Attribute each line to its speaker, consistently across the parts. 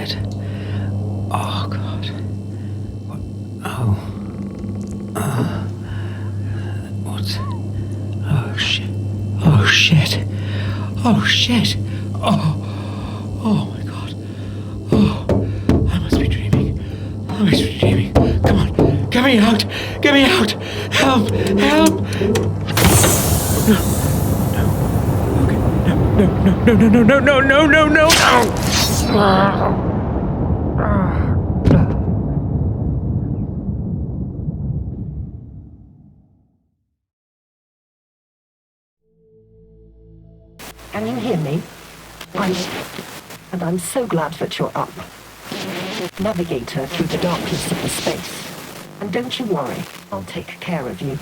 Speaker 1: shit. Oh, God. What? Oh. What? Oh, shit. Oh, shit. Oh, shit. Oh, my God. Oh, I must be dreaming. I must be dreaming. Come on. Get me out. Get me out. Help. Help. No. No.
Speaker 2: Can you hear me? I'm so glad that you're up. Navigator through the darkness of the space. And don't you worry, I'll take care of you.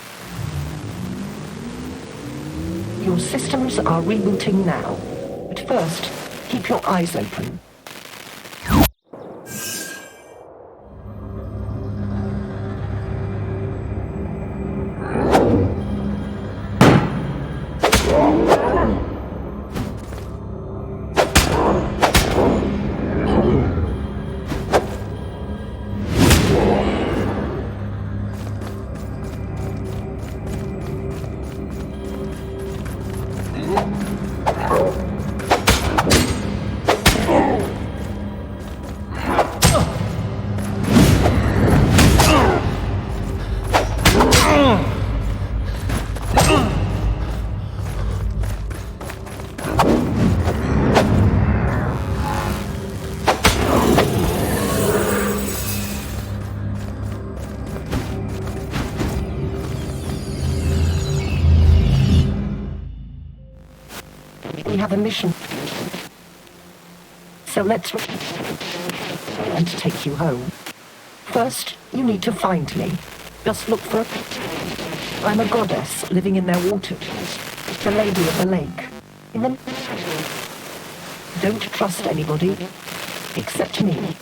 Speaker 2: Your systems are rebooting now. But first, keep your eyes open. We have a mission. So let's and take you home. First, you need to find me. Just look for I'm a goddess living in their water. The lady of the lake. In the... Don't trust anybody except me.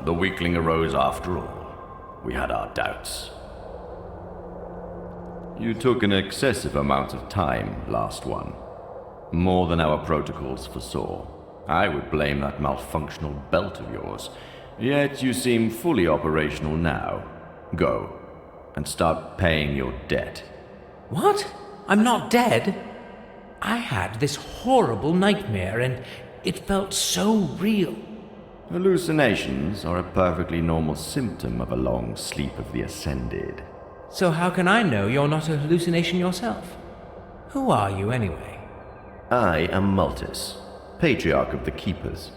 Speaker 3: The weakling arose after all. We had our doubts. You took an excessive amount of time, last one. More than our protocols foresaw. I would blame that malfunctional belt of yours. Yet you seem fully operational now. Go, and start paying your debt.
Speaker 1: What? I'm not dead? I had this horrible nightmare, and it felt so real.
Speaker 3: Hallucinations are a perfectly normal symptom of a long sleep of the ascended.
Speaker 1: So how can I know you're not a hallucination yourself? Who are you, anyway?
Speaker 3: I am Multus, Patriarch of the Keepers.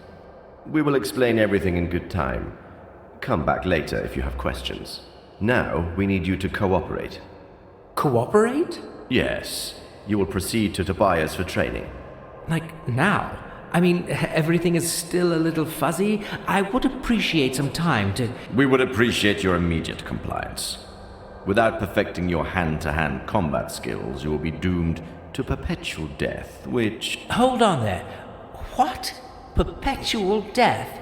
Speaker 3: We will explain everything in good time. Come back later if you have questions. Now, we need you to cooperate.
Speaker 1: Cooperate?
Speaker 3: Yes. You will proceed to Tobias for training.
Speaker 1: Like now? I mean, everything is still a little fuzzy. I would appreciate some time to...
Speaker 3: We would appreciate your immediate compliance. Without perfecting your hand-to-hand combat skills, you will be doomed to perpetual death, which...
Speaker 1: Hold on there. What? Perpetual death?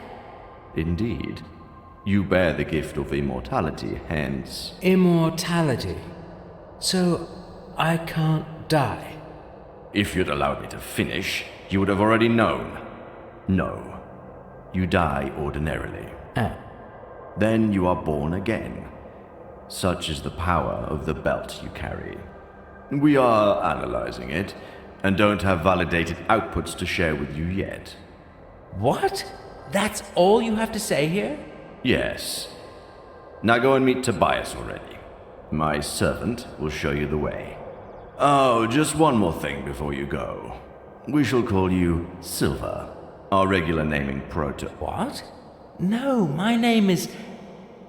Speaker 3: Indeed. You bear the gift of immortality, hence...
Speaker 1: Immortality? So, I can't die?
Speaker 3: If you'd allowed me to finish, you would have already known. No. You die ordinarily. Then you are born again. Such is the power of the belt you carry. We are analyzing it, and don't have validated outputs to share with you yet.
Speaker 1: What? That's all you have to say here?
Speaker 3: Yes. Now go and meet Tobias already. My servant will show you the way. Oh, just one more thing before you go. We shall call you Silver, our regular naming
Speaker 1: What? No, my name is...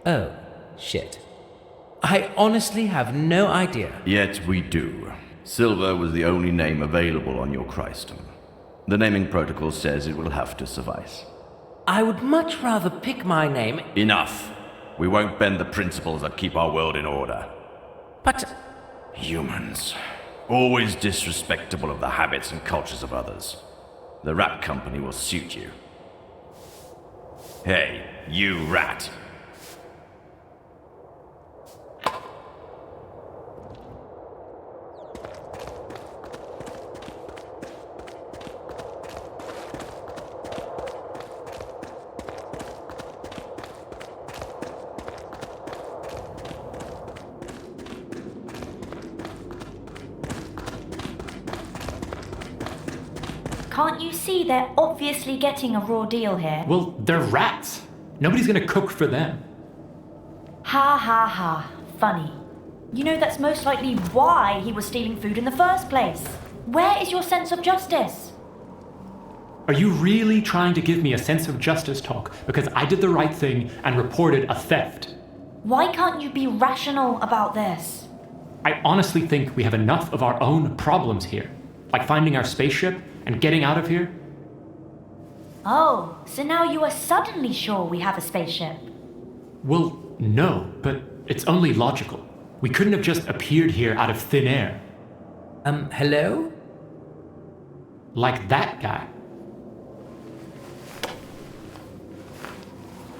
Speaker 1: Oh, shit. I honestly have no idea.
Speaker 3: Yet we do. Silver was the only name available on your Christum. The naming protocol says it will have to suffice.
Speaker 1: I would much rather pick my name.
Speaker 3: Enough! We won't bend the principles that keep our world in order.
Speaker 1: But
Speaker 3: Humans. Always disrespectful of the habits and cultures of others. The rat company will suit you. Hey, you rat!
Speaker 4: Can't you see they're obviously getting a raw deal here?
Speaker 5: Well, they're rats. Nobody's gonna cook for them.
Speaker 4: Ha ha ha. Funny. You know that's most likely why he was stealing food in the first place. Where is your sense of justice?
Speaker 5: Are you really trying to give me a sense of justice talk because I did the right thing and reported a theft?
Speaker 4: Why can't you be rational about this?
Speaker 5: I honestly think we have enough of our own problems here, like finding our spaceship and getting out of here.
Speaker 4: Oh, so now you are suddenly sure we have a spaceship?
Speaker 5: Well, no, but it's only logical. We couldn't have just appeared here out of thin air.
Speaker 1: Hello?
Speaker 5: Like that guy.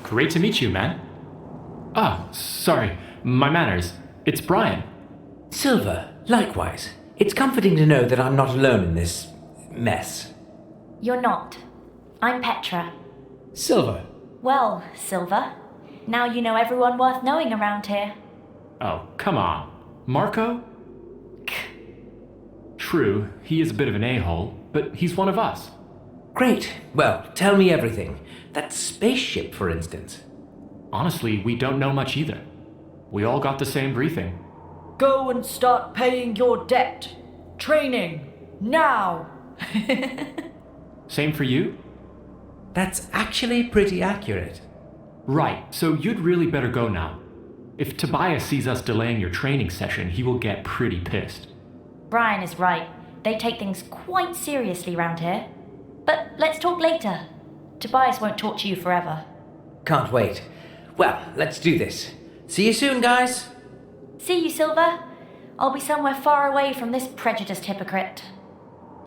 Speaker 5: Great to meet you, man. Ah, sorry, my manners. It's Brian.
Speaker 1: Silver, likewise. It's comforting to know that I'm not alone in this mess.
Speaker 4: You're not. I'm Petra.
Speaker 1: Silver.
Speaker 4: Well, Silver, now you know everyone worth knowing around here.
Speaker 5: Oh, come on. Marco? True, he is a bit of an a-hole, but he's one of us.
Speaker 1: Great. Well, tell me everything. That spaceship, for instance.
Speaker 5: Honestly, we don't know much either. We all got the same briefing.
Speaker 6: Go and start paying your debt. Training. Now.
Speaker 5: Same for you?
Speaker 1: That's actually pretty accurate.
Speaker 5: Right, so you'd really better go now. If Tobias sees us delaying your training session, he will get pretty pissed.
Speaker 4: Brian is right. They take things quite seriously round here. But let's talk later. Tobias won't talk to you forever.
Speaker 1: Can't wait. Well, let's do this. See you soon, guys.
Speaker 4: See you, Silver. I'll be somewhere far away from this prejudiced hypocrite.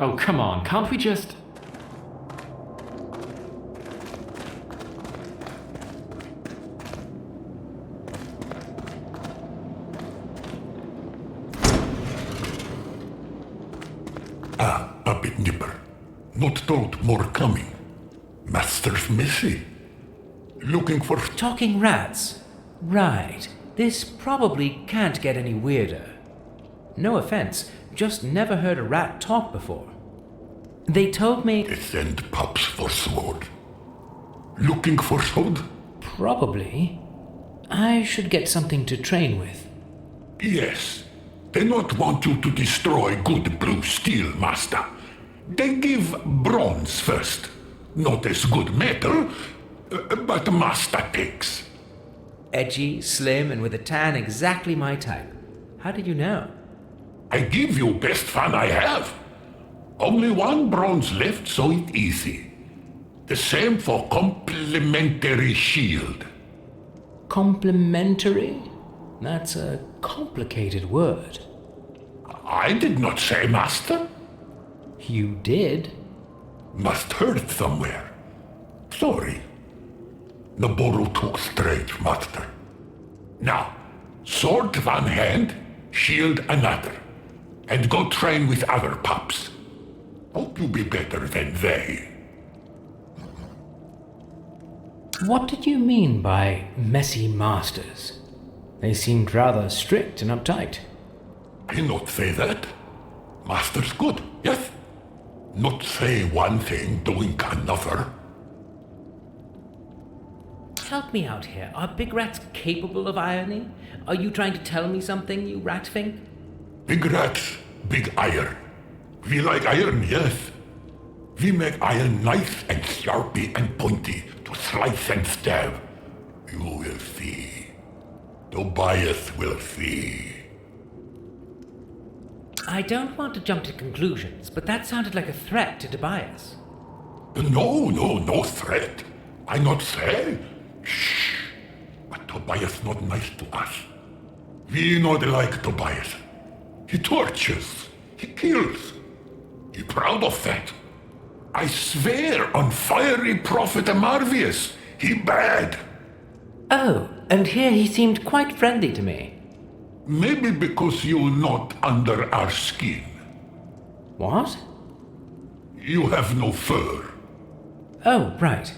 Speaker 5: Oh, come on, can't we just...
Speaker 7: Puppet Nipper. Not told more coming. Master's messy. Looking for...
Speaker 1: Talking rats. Right. This probably can't get any weirder. No offense, just never heard a rat talk before. They told me...
Speaker 7: They send pups for sword. Looking for sword?
Speaker 1: Probably. I should get something to train with.
Speaker 7: Yes. They not want you to destroy good blue steel, Master. They give bronze first. Not as good metal, but Master takes.
Speaker 1: Edgy, slim, and with a tan exactly my type. How did you know?
Speaker 7: I give you best fun I have. Only one bronze left, so it easy. The same for complimentary shield.
Speaker 1: Complimentary? That's a complicated word.
Speaker 7: I did not say, Master.
Speaker 1: You did?
Speaker 7: Must heard somewhere. Sorry. Naboru took straight, Master. Now, sword one hand, shield another. And go train with other pups. Hope you be better than they.
Speaker 1: What did you mean by messy masters? They seemed rather strict and uptight.
Speaker 7: I not say that. Master's good, yes? Not say one thing, doing another.
Speaker 1: Help me out here. Are big rats capable of irony? Are you trying to tell me something, you ratfink?
Speaker 7: Big rats, big iron. We like iron, yes. We make iron nice and sharpy and pointy to slice and stab. You will see. Tobias will see.
Speaker 1: I don't want to jump to conclusions, but that sounded like a threat to Tobias.
Speaker 7: No threat. I not say. Shh. But Tobias not nice to us. We not like Tobias. He tortures. He kills. He proud of that. I swear on fiery prophet Marvius, he bad.
Speaker 1: Oh, and here he seemed quite friendly to me.
Speaker 7: Maybe because you not under our skin.
Speaker 1: What?
Speaker 7: You have no fur.
Speaker 1: Oh, right.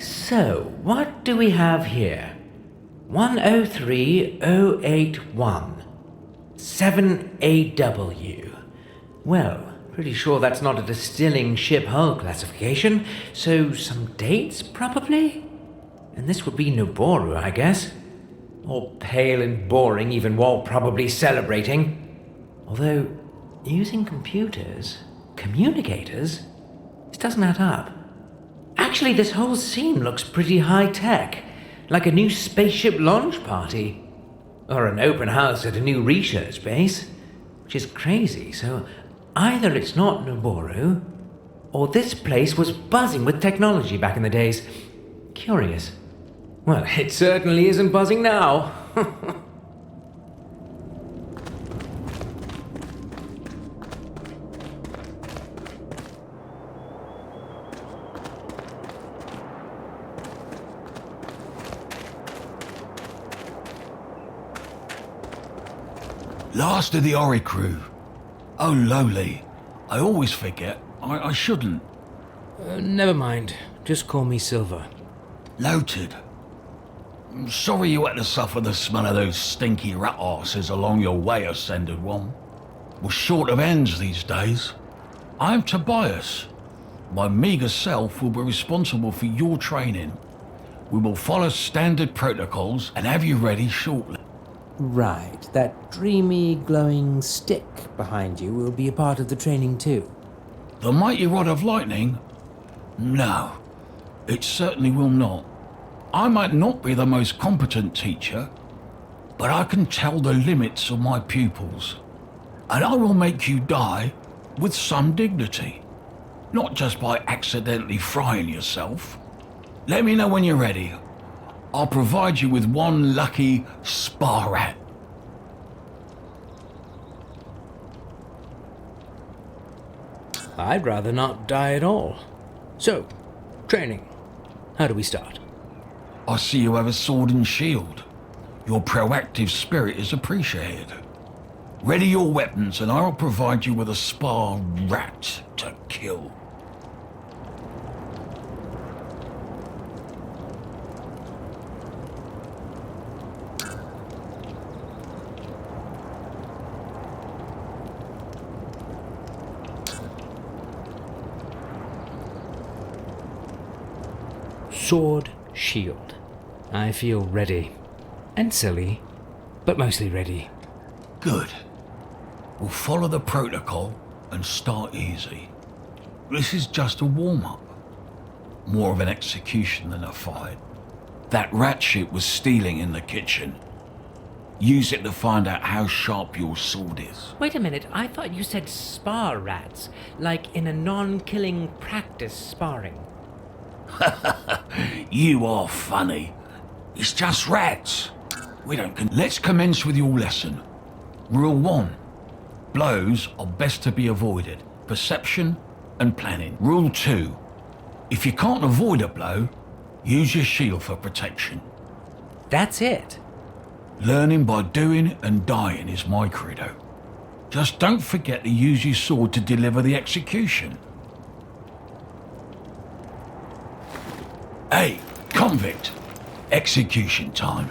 Speaker 1: So, what do we have here? 103081. 7AW. Well, pretty sure that's not a distilling ship hull classification, so some dates, probably? And this would be Noboru, I guess. All pale and boring, even while probably celebrating. Although, using communicators? This doesn't add up. Actually, this whole scene looks pretty high-tech, like a new spaceship launch party. Or an open house at a new research base, which is crazy, so either it's not Noboru, or this place was buzzing with technology back in the days. Curious. Well, it certainly isn't buzzing now.
Speaker 8: Last of the Oricru. Oh, lowly. I always forget. I shouldn't.
Speaker 1: Never mind. Just call me Silver.
Speaker 8: Noted. I'm sorry you had to suffer the smell of those stinky rat arses along your way, Ascended One. We're short of ends these days. I'm Tobias. My meagre self will be responsible for your training. We will follow standard protocols and have you ready shortly.
Speaker 9: Right, that dreamy, glowing stick behind you will be a part of the training too.
Speaker 8: The mighty rod of lightning? No, it certainly will not. I might not be the most competent teacher, but I can tell the limits of my pupils. And I will make you die with some dignity, not just by accidentally frying yourself. Let me know when you're ready. I'll provide you with one lucky spa rat.
Speaker 1: I'd rather not die at all. So, training. How do we start?
Speaker 8: I see you have a sword and shield. Your proactive spirit is appreciated. Ready your weapons and I'll provide you with a spa rat to kill.
Speaker 1: Sword, shield. I feel ready. And silly, but mostly ready.
Speaker 8: Good. We'll follow the protocol and start easy. This is just a warm-up. More of an execution than a fight. That rat shit was stealing in the kitchen. Use it to find out how sharp your sword is.
Speaker 1: Wait a minute, I thought you said spar rats, like in a non-killing practice sparring.
Speaker 8: You are funny. It's just rats. We don't Let's commence with your lesson. Rule 1. Blows are best to be avoided. Perception and planning. Rule 2. If you can't avoid a blow, use your shield for protection.
Speaker 9: That's it.
Speaker 8: Learning by doing and dying is my credo. Just don't forget to use your sword to deliver the execution. Hey, convict. Execution time.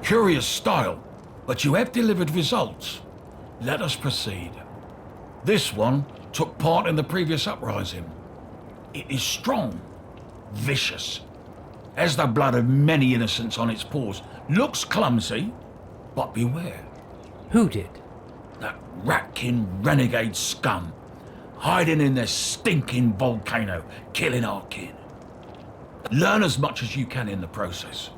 Speaker 8: Curious style, but you have delivered results. Let us proceed. This one took part in the previous uprising. It is strong, vicious, has the blood of many innocents on its paws, looks clumsy, but beware.
Speaker 9: Who did?
Speaker 8: That ratkin renegade scum, hiding in their stinking volcano, killing our kin. Learn as much as you can in the process.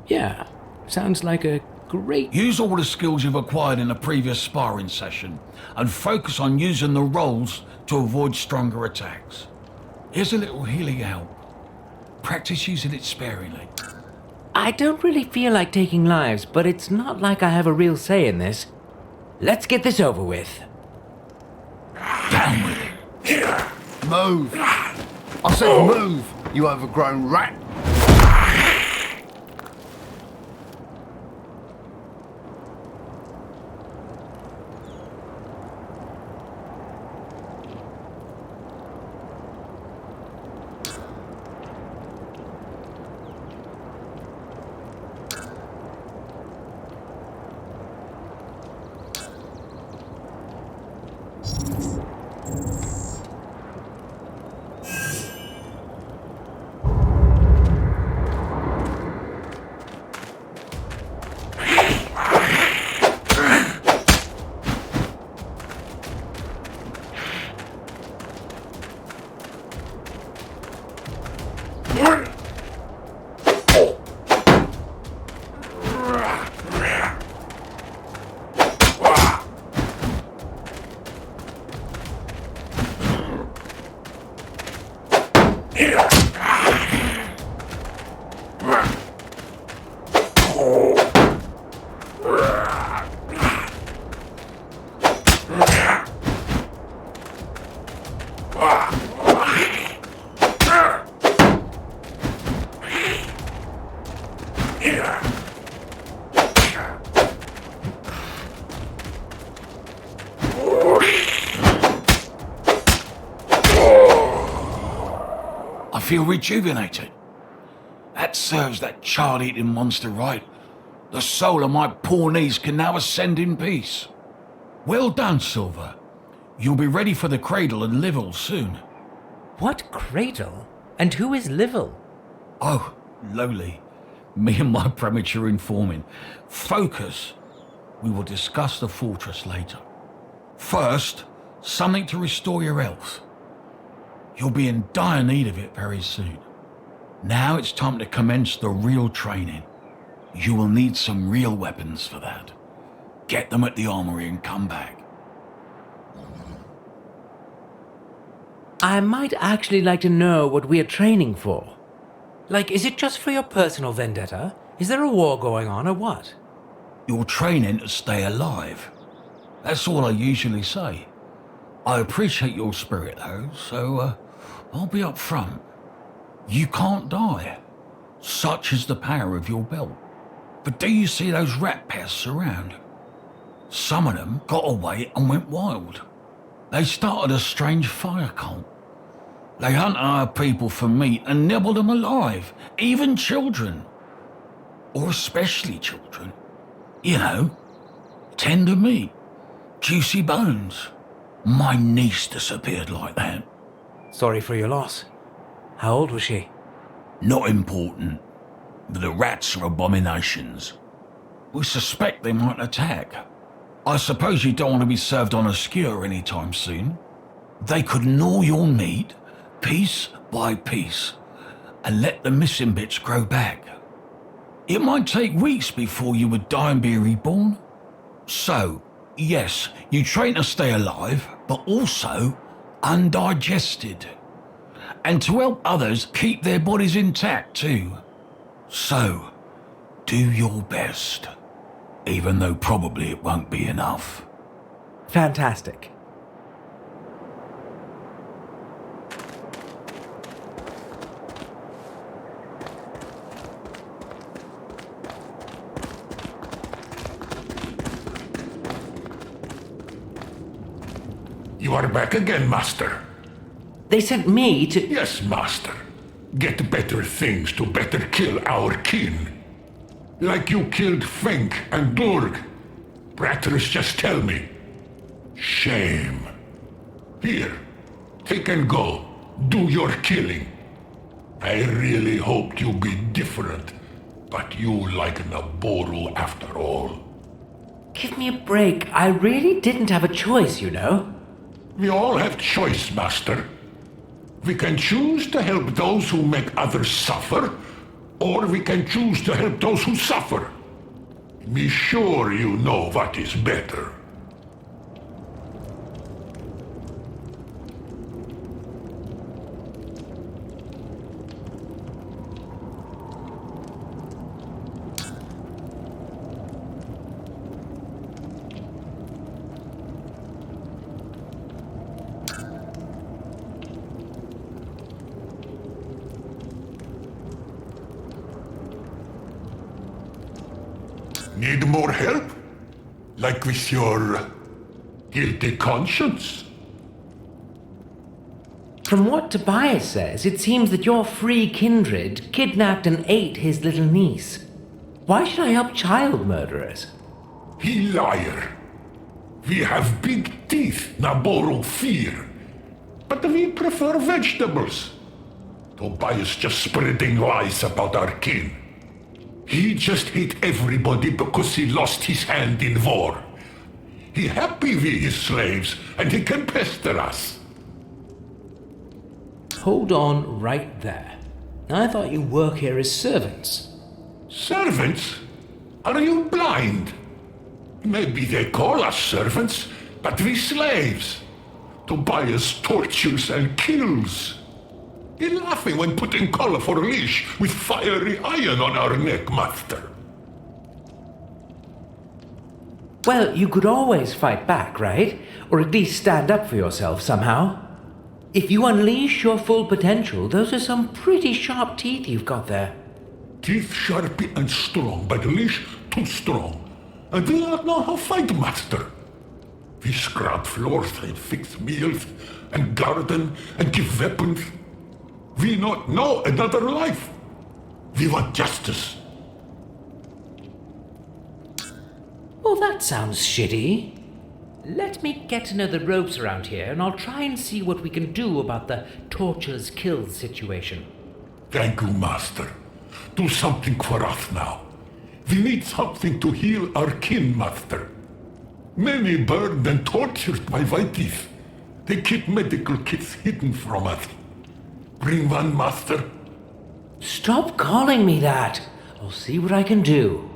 Speaker 9: Yeah, sounds like a great...
Speaker 8: Use all the skills you've acquired in the previous sparring session and focus on using the rolls to avoid stronger attacks. Here's a little healing help. Practice using it sparingly.
Speaker 9: I don't really feel like taking lives, but it's not like I have a real say in this. Let's get this over with.
Speaker 8: Down with it.
Speaker 10: Move! I said move, you overgrown rat!
Speaker 8: I feel rejuvenated. That serves that child-eating monster right. The soul of my poor knees can now ascend in peace. Well done, Silver. You'll be ready for the cradle and Livel soon.
Speaker 9: What cradle? And who is Livel?
Speaker 8: Oh, lowly. Me and my premature informing. Focus. We will discuss the fortress later. First, something to restore your health. You'll be in dire need of it very soon. Now it's time to commence the real training. You will need some real weapons for that. Get them at the armory and come back.
Speaker 9: I might actually like to know what we are training for. Like, is it just for your personal vendetta? Is there a war going on or what?
Speaker 8: You're training to stay alive. That's all I usually say. I appreciate your spirit though, so I'll be up front. You can't die. Such is the power of your belt. But do you see those rat pests around? Some of them got away and went wild. They started a strange fire cult. They hunt our people for meat and nibble them alive, even children. Or especially children. You know, tender meat, juicy bones. My niece disappeared like that.
Speaker 9: Sorry for your loss. How old was she?
Speaker 8: Not important. The rats are abominations. We suspect they might attack. I suppose you don't want to be served on a skewer anytime soon. They could gnaw your meat, piece by piece, and let the missing bits grow back. It might take weeks before you would die and be reborn. So, yes, you train to stay alive, but also undigested. And to help others keep their bodies intact too. So, do your best. Even though probably it won't be enough.
Speaker 9: Fantastic.
Speaker 7: You are back again, Master.
Speaker 9: They sent me to...
Speaker 7: Yes, Master. Get better things to better kill our kin. Like you killed Fink and Durg. Bratters just tell me. Shame. Here, take and go. Do your killing. I really hoped you'd be different, but you like Naboru after all.
Speaker 9: Give me a break. I really didn't have a choice, you know.
Speaker 7: We all have choice, Master. We can choose to help those who make others suffer, or we can choose to help those who suffer. Be sure you know what is better. Need more help? Like with your guilty conscience?
Speaker 9: From what Tobias says, it seems that your free kindred kidnapped and ate his little niece. Why should I help child murderers?
Speaker 7: He liar. We have big teeth, Naboru fear. But we prefer vegetables. Tobias just spreading lies about our kin. He just hate everybody because he lost his hand in war. He happy we his slaves, and he can pester us.
Speaker 9: Hold on right there. I thought you work here as servants.
Speaker 7: Servants? Are you blind? Maybe they call us servants, but we slaves. Tobias tortures and kills. He laughing when putting collar for a leash with fiery iron on our neck, Master.
Speaker 9: Well, you could always fight back, right? Or at least stand up for yourself somehow. If you unleash your full potential, those are some pretty sharp teeth you've got there.
Speaker 7: Teeth sharp and strong, but leash too strong. And we don't know how fight, Master. We scrub floors and fix meals and garden and give weapons. We not know another life. We want justice.
Speaker 9: Well, that sounds shitty. Let me get to know the ropes around here, and I'll try and see what we can do about the tortures kills situation.
Speaker 7: Thank you, Master. Do something for us now. We need something to heal our kin, Master. Many burned and tortured by Whiteys. They keep medical kits hidden from us. Bring one, Master.
Speaker 9: Stop calling me that. I'll see what I can do.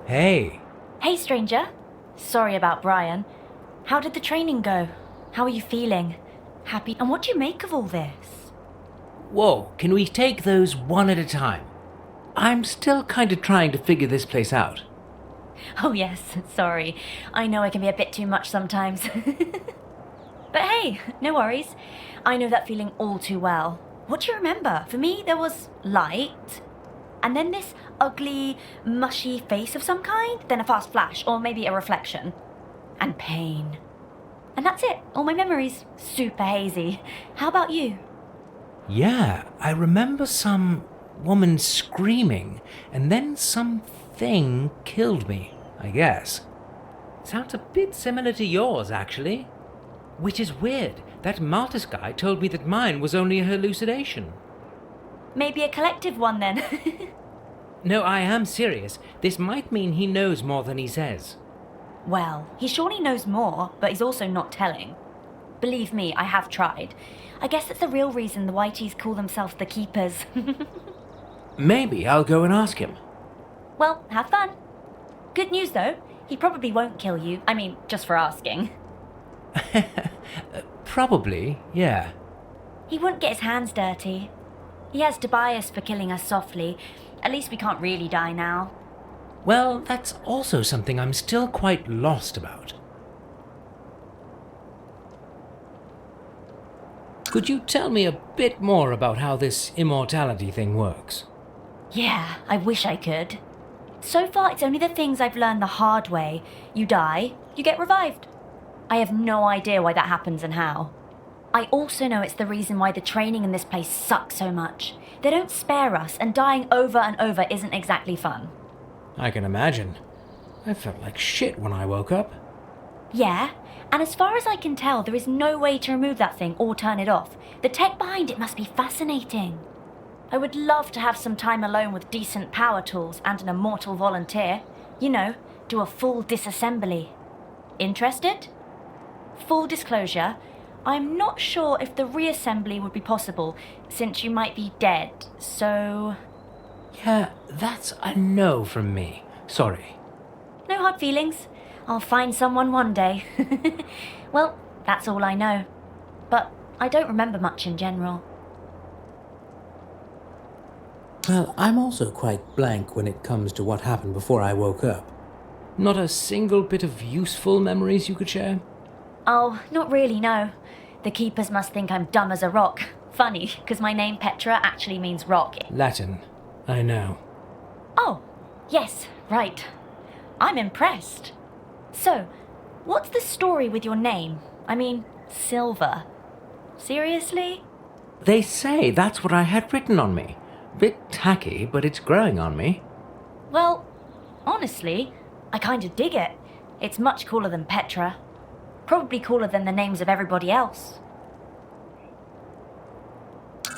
Speaker 9: Hey.
Speaker 4: Hey, stranger. Sorry about Brian. How did the training go? How are you feeling? Happy? And what do you make of all this?
Speaker 9: Whoa, can we take those one at a time? I'm still kind of trying to figure this place out.
Speaker 4: Oh yes, sorry. I know I can be a bit too much sometimes. But hey, no worries. I know that feeling all too well. What do you remember? For me, there was light, and then this ugly, mushy face of some kind, then a fast flash, or maybe a reflection. And pain. And that's it. All my memories. Super hazy. How about you?
Speaker 9: Yeah, I remember some woman screaming, and then something killed me, I guess. Sounds a bit similar to yours, actually. Which is weird. That Maltus guy told me that mine was only a hallucination.
Speaker 4: Maybe a collective one then.
Speaker 9: No, I am serious. This might mean he knows more than he says.
Speaker 4: Well, he surely knows more, but he's also not telling. Believe me, I have tried. I guess that's the real reason the Whiteys call themselves the Keepers.
Speaker 9: Maybe I'll go and ask him.
Speaker 4: Well, have fun. Good news though, he probably won't kill you. I mean, just for asking.
Speaker 9: Probably, yeah.
Speaker 4: He wouldn't get his hands dirty. He has Tobias for killing us softly. At least we can't really die now.
Speaker 9: Well, that's also something I'm still quite lost about. Could you tell me a bit more about how this immortality thing works?
Speaker 4: Yeah, I wish I could. So far, it's only the things I've learned the hard way. You die, you get revived. I have no idea why that happens and how. I also know it's the reason why the training in this place sucks so much. They don't spare us, and dying over and over isn't exactly fun.
Speaker 9: I can imagine. I felt like shit when I woke up.
Speaker 4: Yeah, and as far as I can tell, there is no way to remove that thing or turn it off. The tech behind it must be fascinating. I would love to have some time alone with decent power tools and an immortal volunteer. You know, do a full disassembly. Interested? Full disclosure, I'm not sure if the reassembly would be possible, since you might be dead, so...
Speaker 9: Yeah, that's a no from me. Sorry.
Speaker 4: No hard feelings. I'll find someone one day. Well, that's all I know. But I don't remember much in general.
Speaker 9: Well, I'm also quite blank when it comes to what happened before I woke up. Not a single bit of useful memories you could share?
Speaker 4: Oh, not really, no. The Keepers must think I'm dumb as a rock. Funny, because my name Petra actually means rock.
Speaker 9: Latin, I know.
Speaker 4: Oh, yes, right. I'm impressed. So, what's the story with your name? I mean, Silver. Seriously?
Speaker 9: They say that's what I had written on me. Bit tacky, but it's growing on me.
Speaker 4: Well, honestly, I kind of dig it. It's much cooler than Petra. Probably cooler than the names of everybody else.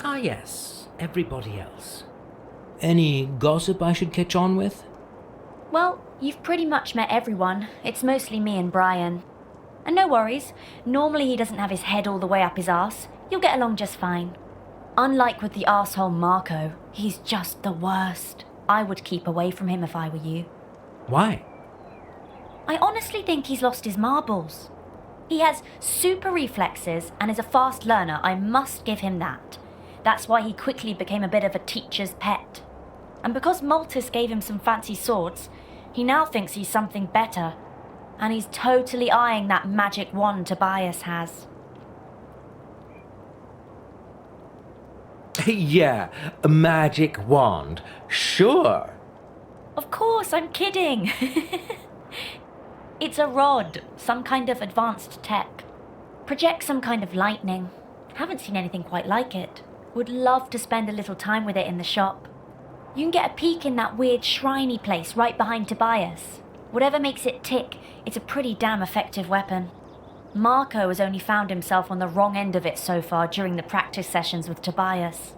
Speaker 9: Ah yes, everybody else. Any gossip I should catch on with?
Speaker 4: Well, you've pretty much met everyone. It's mostly me and Brian. And no worries, normally he doesn't have his head all the way up his arse. You'll get along just fine. Unlike with the arsehole Marco, he's just the worst. I would keep away from him if I were you.
Speaker 9: Why?
Speaker 4: I honestly think he's lost his marbles. He has super reflexes and is a fast learner, I must give him that. That's why he quickly became a bit of a teacher's pet. And because Maltus gave him some fancy swords, he now thinks he's something better. And he's totally eyeing that magic wand Tobias has.
Speaker 9: Yeah, a magic wand. Sure.
Speaker 4: Of course, I'm kidding. It's a rod, some kind of advanced tech. Projects some kind of lightning. Haven't seen anything quite like it. Would love to spend a little time with it in the shop. You can get a peek in that weird shriny place right behind Tobias. Whatever makes it tick, it's a pretty damn effective weapon. Marco has only found himself on the wrong end of it so far during the practice sessions with Tobias.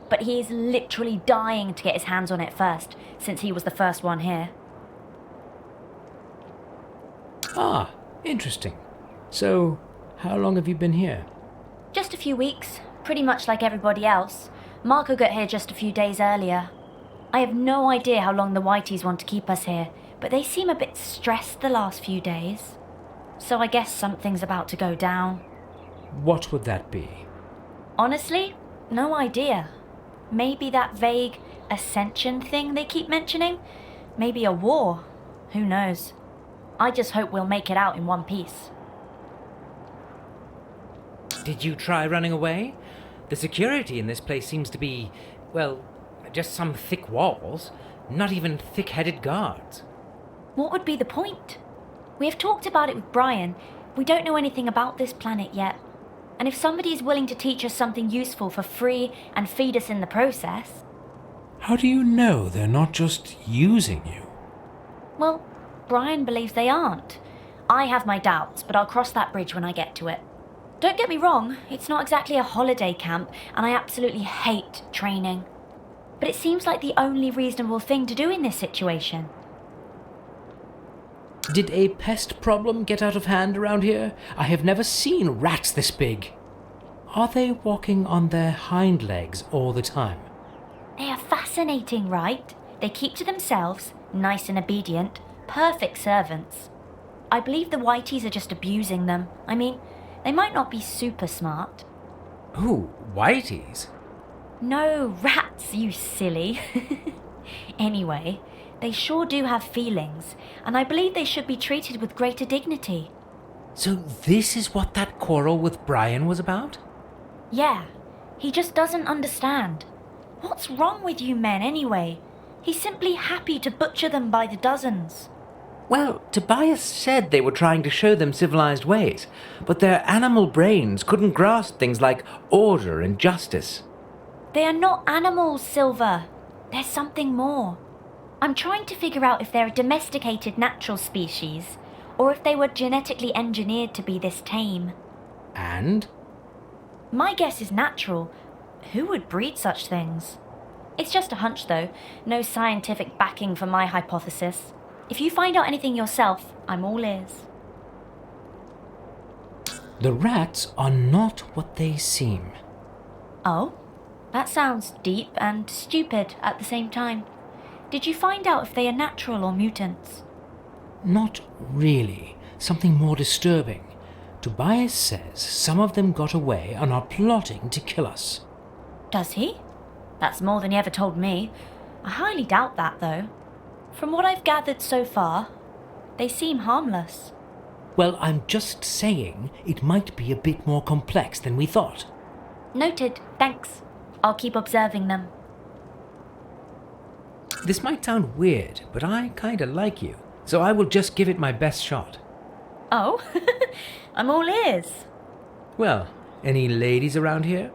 Speaker 4: But he is literally dying to get his hands on it first, since he was the first one here.
Speaker 9: Ah, interesting. So, how long have you been here?
Speaker 4: Just a few weeks, pretty much like everybody else. Marco got here just a few days earlier. I have no idea how long the Whiteys want to keep us here, but they seem a bit stressed the last few days. So I guess something's about to go down.
Speaker 9: What would that be?
Speaker 4: Honestly, No idea. Maybe that vague ascension thing they keep mentioning? Maybe a war? Who knows? I just hope we'll make it out in one piece.
Speaker 9: Did you try running away? The security in this place seems to be, well, just some thick walls, not even thick-headed guards.
Speaker 4: What would be the point? We have talked about it with Brian. We don't know anything about this planet yet. And if somebody is willing to teach us something useful for free and feed us in the process...
Speaker 9: How do you know they're not just using you?
Speaker 4: Well, Brian believes they aren't. I have my doubts, but I'll cross that bridge when I get to it. Don't get me wrong, it's not exactly a holiday camp, and I absolutely hate training. But it seems like the only reasonable thing to do in this situation.
Speaker 9: Did a pest problem get out of hand around here? I have never seen rats this big. Are they walking on their hind legs all the time?
Speaker 4: They are fascinating, right? They keep to themselves, nice and obedient, perfect servants. I believe the Whiteys are just abusing them. I mean, they might not be super smart.
Speaker 9: Ooh, Whiteys?
Speaker 4: No, rats, you silly. Anyway, they sure do have feelings, and I believe they should be treated with greater dignity.
Speaker 9: So this is what that quarrel with Brian was about?
Speaker 4: Yeah, he just doesn't understand. What's wrong with you men anyway? He's simply happy to butcher them by the dozens.
Speaker 9: Well, Tobias said they were trying to show them civilized ways, but their animal brains couldn't grasp things like order and justice.
Speaker 4: They are not animals, Silver. There's something more. I'm trying to figure out if they're a domesticated natural species, or if they were genetically engineered to be this tame.
Speaker 9: And?
Speaker 4: My guess is natural. Who would breed such things? It's just a hunch, though. No scientific backing for my hypothesis. If you find out anything yourself, I'm all ears.
Speaker 9: The rats are not what they seem.
Speaker 4: Oh? That sounds deep and stupid at the same time. Did you find out if they are natural or mutants?
Speaker 9: Not really. Something more disturbing. Tobias says some of them got away and are plotting to kill us.
Speaker 4: Does he? That's more than he ever told me. I highly doubt that, though. From what I've gathered so far, they seem harmless.
Speaker 9: Well, I'm just saying it might be a bit more complex than we thought.
Speaker 4: Noted, thanks. I'll keep observing them.
Speaker 9: This might sound weird, but I kinda like you, so I will just give it my best shot.
Speaker 4: Oh? I'm all ears.
Speaker 9: Well, any ladies around here?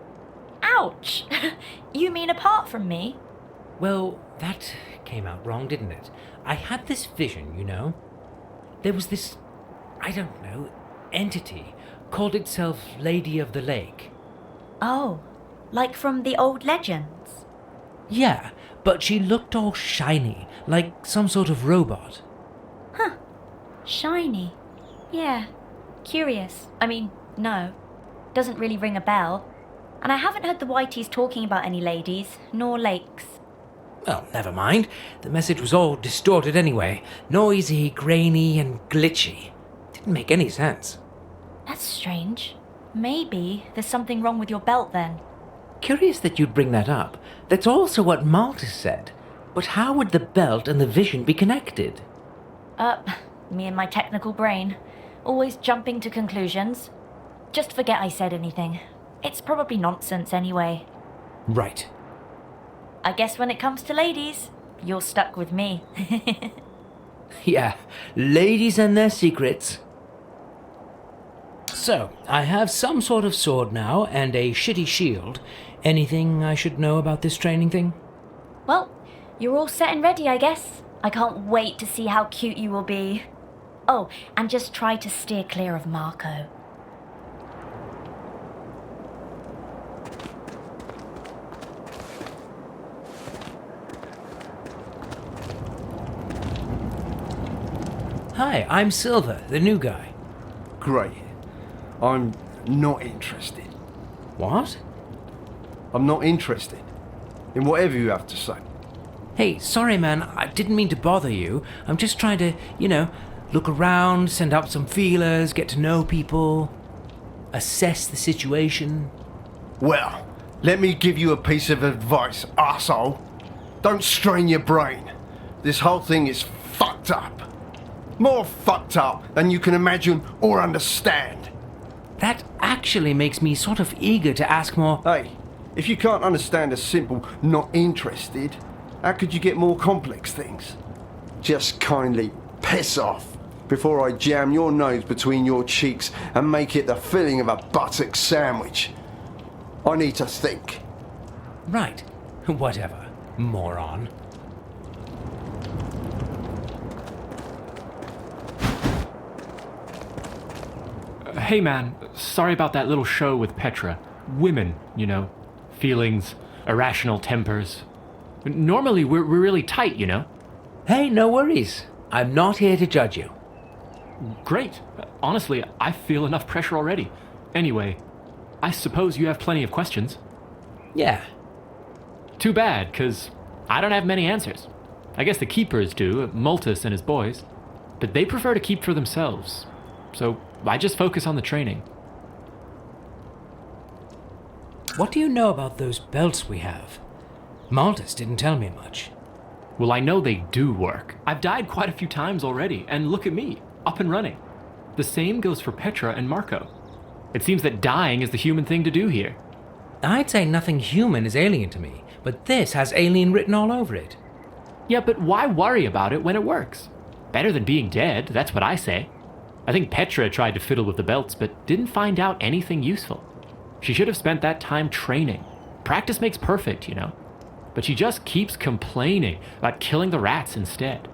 Speaker 4: Ouch! You mean apart from me?
Speaker 9: Well, that came out wrong, didn't it? I had this vision, you know. There was this, I don't know, entity, called itself Lady of the Lake.
Speaker 4: Oh, like from the old legends?
Speaker 9: Yeah, but she looked all shiny, like some sort of robot.
Speaker 4: Huh. Shiny. Yeah. Curious. I mean, no. Doesn't really ring a bell. And I haven't heard the Whiteys talking about any ladies, nor lakes.
Speaker 9: Well, never mind. The message was all distorted anyway. Noisy, grainy, and glitchy. Didn't make any sense.
Speaker 4: That's strange. Maybe there's something wrong with your belt then.
Speaker 9: Curious that you'd bring that up. That's also what Maltus said. But how would the belt and the vision be connected?
Speaker 4: Me and my technical brain. Always jumping to conclusions. Just forget I said anything. It's probably nonsense anyway.
Speaker 9: Right.
Speaker 4: I guess when it comes to ladies, you're stuck with me.
Speaker 9: Yeah, ladies and their secrets. So, I have some sort of sword now and a shitty shield. Anything I should know about this training thing?
Speaker 4: Well, you're all set and ready, I guess. I can't wait to see how cute you will be. Oh, and just try to steer clear of Marco.
Speaker 9: Hi, I'm Silver, the new guy.
Speaker 10: Great. I'm not interested.
Speaker 9: What?
Speaker 10: I'm not interested in whatever you have to say.
Speaker 9: Hey, sorry man, I didn't mean to bother you. I'm just trying to, look around, send out some feelers, get to know people, assess the situation.
Speaker 10: Well, Let me give you a piece of advice, arsehole. Don't strain your brain. This whole thing is fucked up. More fucked up than you can imagine or understand.
Speaker 9: That actually makes me sort of eager to ask more.
Speaker 10: Hey, if you can't understand a simple not interested, how could you get more complex things? Just kindly piss off before I jam your nose between your cheeks and make it the filling of a buttock sandwich. I need to think.
Speaker 9: Right. Whatever, moron.
Speaker 5: Hey man, sorry about that little show with Petra. Women, you know. Feelings, irrational tempers. Normally we're really tight, you know.
Speaker 9: Hey, no worries. I'm not here to judge you.
Speaker 5: Great. Honestly, I feel enough pressure already. Anyway, I suppose you have plenty of questions.
Speaker 9: Yeah.
Speaker 5: Too bad, 'cause I don't have many answers. I guess the keepers do, Multus and his boys. But they prefer to keep for themselves. So I just focus on the training.
Speaker 9: What do you know about those belts we have? Maltus didn't tell me much.
Speaker 5: Well, I know they do work. I've died quite a few times already, and look at me, up and running. The same goes for Petra and Marco. It seems that dying is the human thing to do here.
Speaker 9: I'd say nothing human is alien to me, but this has alien written all over it.
Speaker 5: Yeah, but why worry about it when it works? Better than being dead, that's what I say. I think Petra tried to fiddle with the belts, but didn't find out anything useful. She should have spent that time training. Practice makes perfect, you know. But she just keeps complaining about killing the rats instead.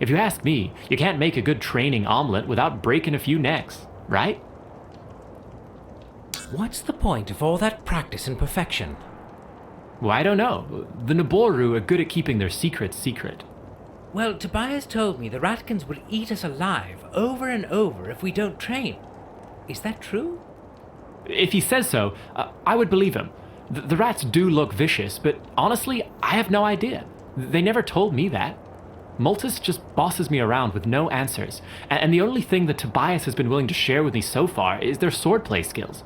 Speaker 5: If you ask me, you can't make a good training omelet without breaking a few necks, right?
Speaker 9: What's the point of all that practice and perfection?
Speaker 5: Well, I don't know. The Naboru are good at keeping their secrets secret.
Speaker 9: Well, Tobias told me the Ratkins will eat us alive over and over if we don't train. Is that true?
Speaker 5: If he says so, I would believe him. The rats do look vicious, but honestly, I have no idea. They never told me that. Multus just bosses me around with no answers, and the only thing that Tobias has been willing to share with me so far is their swordplay skills.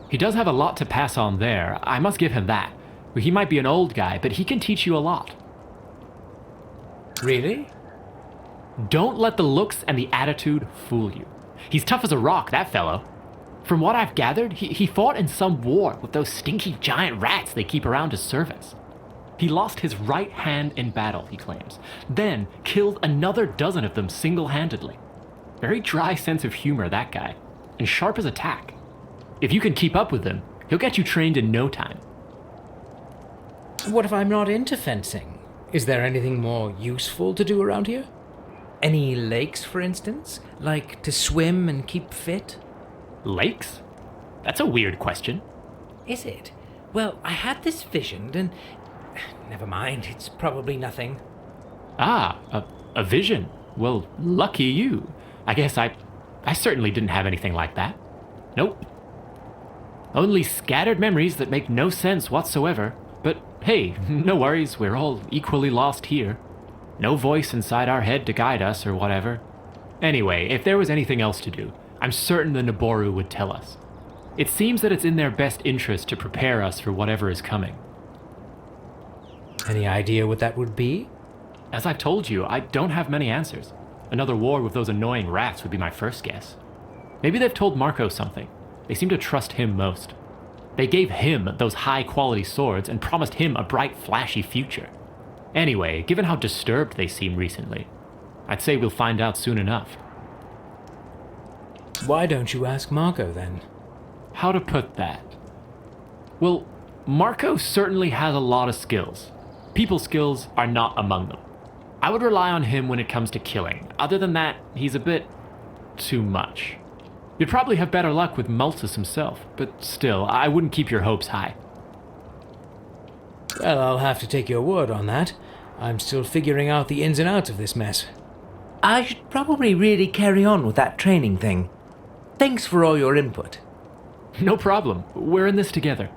Speaker 5: He does have a lot to pass on there, I must give him that. He might be an old guy, but he can teach you a lot.
Speaker 9: Really?
Speaker 5: Don't let the looks and the attitude fool you. He's tough as a rock, that fellow. From what I've gathered, he fought in some war with those stinky giant rats they keep around as servants. He lost his right hand in battle, he claims, then killed another dozen of them single-handedly. Very dry sense of humor, that guy, and sharp as a tack. If you can keep up with him, he'll get you trained in no time.
Speaker 9: What if I'm not into fencing? Is there anything more useful to do around here? Any lakes, for instance? Like to swim and keep fit?
Speaker 5: Lakes? That's a weird question.
Speaker 9: Is it? Well, I had this vision and... Never mind, it's probably nothing.
Speaker 5: Ah, a vision. Well, lucky you. I guess I certainly didn't have anything like that. Nope. Only scattered memories that make no sense whatsoever. But hey, no worries, we're all equally lost here. No voice inside our head to guide us or whatever. Anyway, if there was anything else to do, I'm certain the Naboru would tell us. It seems that it's in their best interest to prepare us for whatever is coming.
Speaker 9: Any idea what that would be?
Speaker 5: As I've told you, I don't have many answers. Another war with those annoying rats would be my first guess. Maybe they've told Marco something. They seem to trust him most. They gave him those high-quality swords and promised him a bright, flashy future. Anyway, given how disturbed they seem recently, I'd say we'll find out soon enough.
Speaker 9: Why don't you ask Marco, then?
Speaker 5: How to put that? Well, Marco certainly has a lot of skills. People skills are not among them. I would rely on him when it comes to killing. Other than that, he's a bit too much. You'd probably have better luck with Multus himself, but still, I wouldn't keep your hopes high.
Speaker 9: Well, I'll have to take your word on that. I'm still figuring out the ins and outs of this mess. I should probably really carry on with that training thing. Thanks for all your input.
Speaker 5: No problem. We're in this together.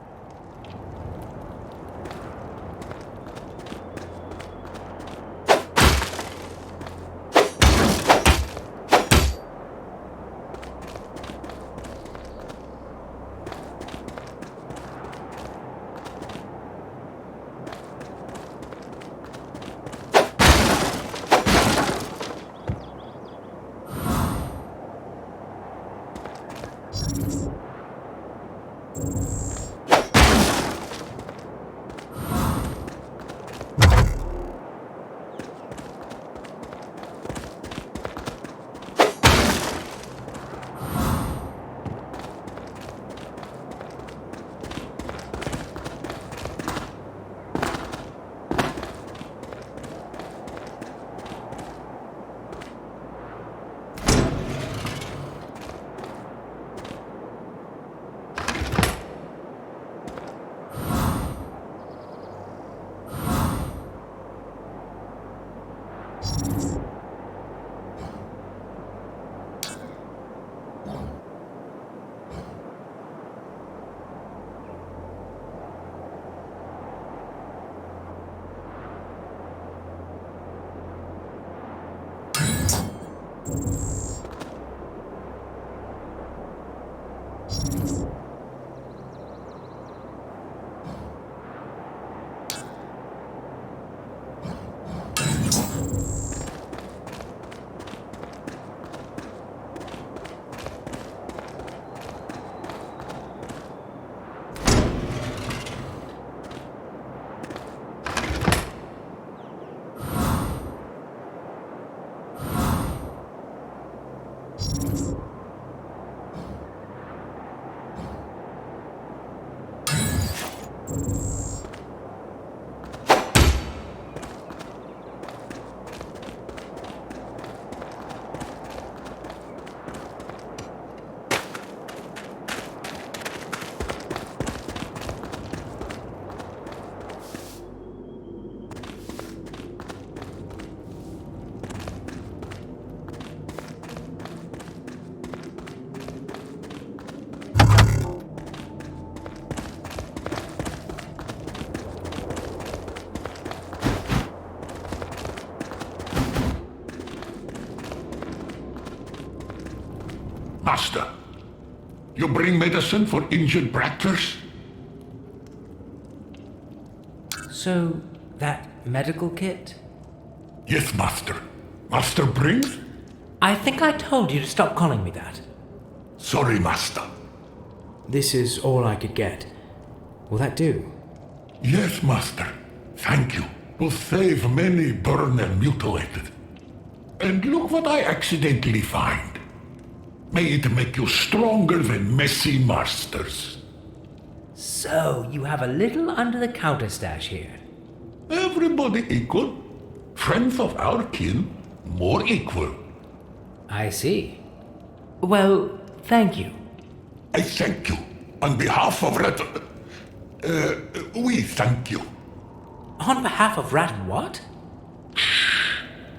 Speaker 7: Master, you bring medicine for injured Bractors?
Speaker 9: So, that medical kit?
Speaker 7: Yes, Master. Master brings?
Speaker 9: I think I told you to stop calling me that.
Speaker 7: Sorry, Master.
Speaker 9: This is all I could get. Will that do?
Speaker 7: Yes, Master. Thank you. Will save many burned and mutilated. And look what I accidentally find. May it make you stronger than messy masters.
Speaker 9: So, you have a little under-the-counter stash here.
Speaker 7: Everybody equal. Friends of our kin, more equal.
Speaker 9: I see. Well, thank you.
Speaker 7: I thank you. On behalf of Rat... we thank you.
Speaker 9: On behalf of Rat what?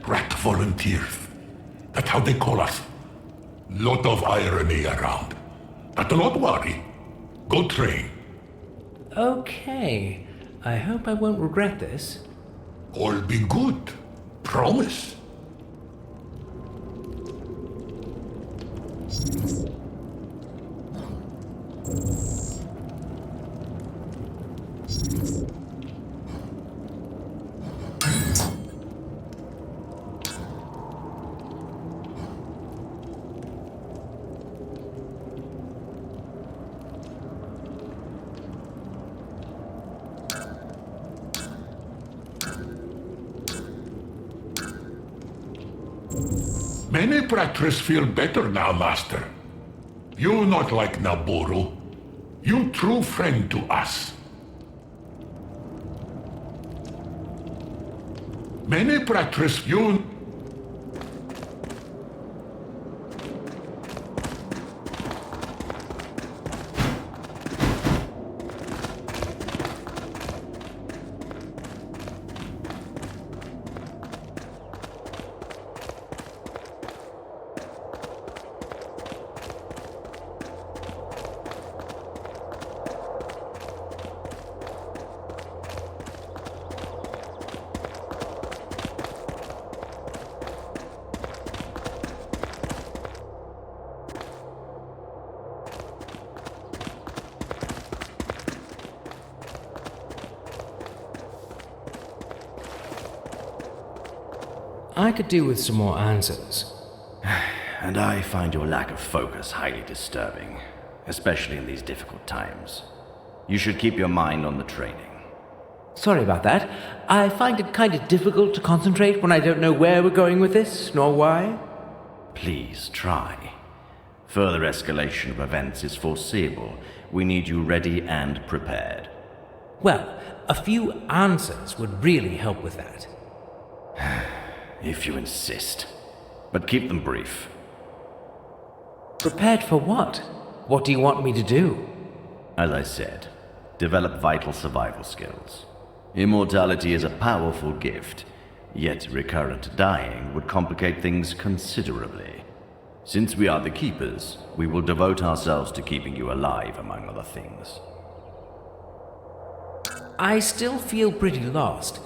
Speaker 7: Rat volunteers. That's how they call us. Lot of irony around. But don't worry. Go train.
Speaker 9: Okay. I hope I won't regret this.
Speaker 7: All be good. Promise. Many Bractors feel better now, Master. You not like Naboru. You true friend to us. Many Bractors you...
Speaker 9: I could do with some more answers.
Speaker 3: And I find your lack of focus highly disturbing, especially in these difficult times. You should keep your mind on the training.
Speaker 9: Sorry about that. I find it kind of difficult to concentrate when I don't know where we're going with this, nor why.
Speaker 3: Please try. Further escalation of events is foreseeable. We need you ready and prepared.
Speaker 9: Well, a few answers would really help with that.
Speaker 3: If you insist. But keep them brief.
Speaker 9: Prepared for what? What do you want me to do?
Speaker 3: As I said, develop vital survival skills. Immortality is a powerful gift. Yet recurrent dying would complicate things considerably. Since we are the keepers, we will devote ourselves to keeping you alive, among other things.
Speaker 9: I still feel pretty lost.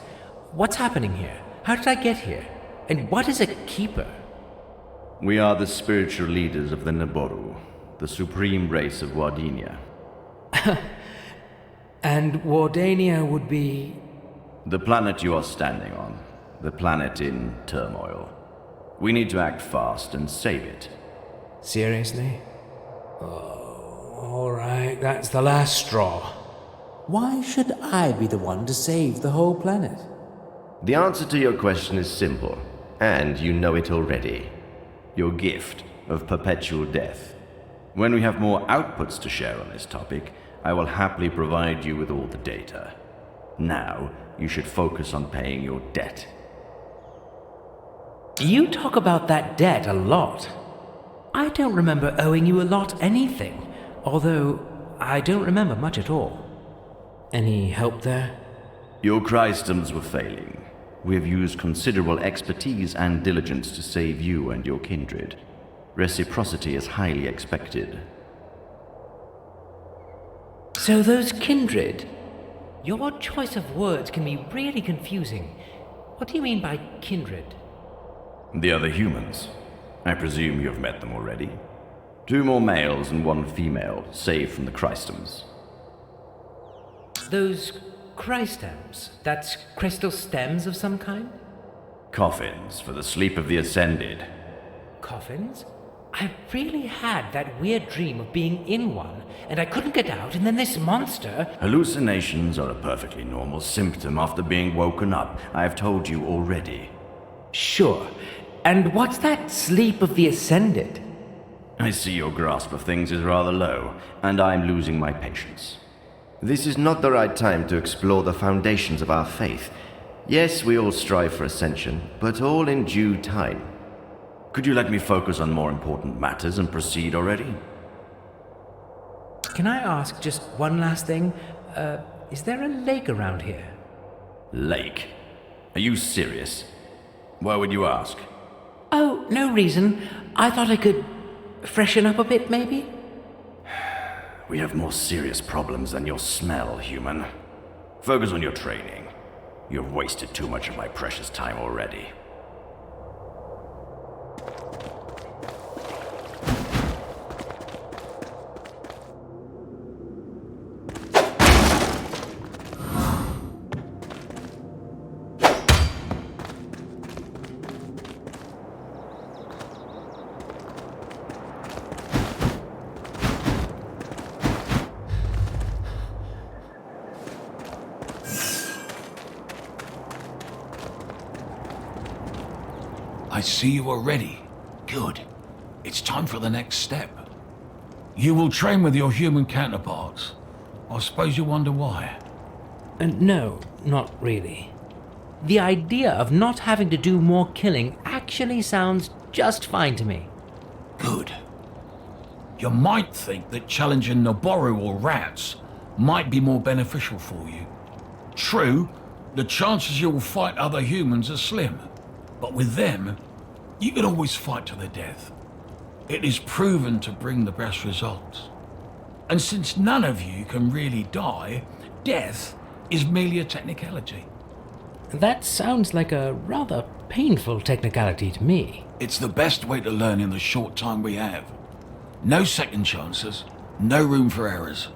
Speaker 9: What's happening here? How did I get here? And what is a keeper?
Speaker 3: We are the spiritual leaders of the Naboru, the supreme race of Wardenia.
Speaker 9: And Wardenia would be...
Speaker 3: The planet you are standing on. The planet in turmoil. We need to act fast and save it.
Speaker 9: Seriously? Oh, alright, that's the last straw.
Speaker 1: Why should I be the one to save the whole planet?
Speaker 3: The answer to your question is simple, and you know it already. Your gift of perpetual death. When we have more outputs to share on this topic, I will happily provide you with all the data. Now, you should focus on paying your debt.
Speaker 9: You talk about that debt a lot. I don't remember owing you a lot anything, although I don't remember much at all. Any help there?
Speaker 3: Your Christums were failing. We have used considerable expertise and diligence to save you and your kindred. Reciprocity is highly expected.
Speaker 9: So those kindred... Your choice of words can be really confusing. What do you mean by kindred?
Speaker 3: The other humans. I presume you have met them already. 2 more males and 1 female, saved from the Christums.
Speaker 9: Those Christums? That's crystal stems of some kind?
Speaker 3: Coffins for the sleep of the Ascended.
Speaker 9: Coffins? I really had that weird dream of being in one, and I couldn't get out, and then this monster...
Speaker 3: Hallucinations are a perfectly normal symptom after being woken up. I have told you already.
Speaker 9: Sure. And what's that sleep of the Ascended?
Speaker 3: I see your grasp of things is rather low, and I'm losing my patience. This is not the right time to explore the foundations of our faith. Yes, we all strive for ascension, but all in due time. Could you let me focus on more important matters and proceed already?
Speaker 9: Can I ask just one last thing? Is there a lake around here?
Speaker 3: Lake? Are you serious? Why would you ask?
Speaker 9: Oh, no reason. I thought I could freshen up a bit, maybe?
Speaker 3: We have more serious problems than your smell, human. Focus on your training. You have wasted too much of my precious time already.
Speaker 8: I see you are ready. Good. It's time for the next step. You will train with your human counterparts. I suppose you wonder why.
Speaker 9: No, not really. The idea of not having to do more killing actually sounds just fine to me.
Speaker 8: Good. You might think that challenging Naboru or rats might be more beneficial for you. True, the chances you will fight other humans are slim. But with them, you can always fight to the death. It is proven to bring the best results. And since none of you can really die, death is merely a technicality.
Speaker 9: That sounds like a rather painful technicality to me.
Speaker 8: It's the best way to learn in the short time we have. No second chances, no room for errors.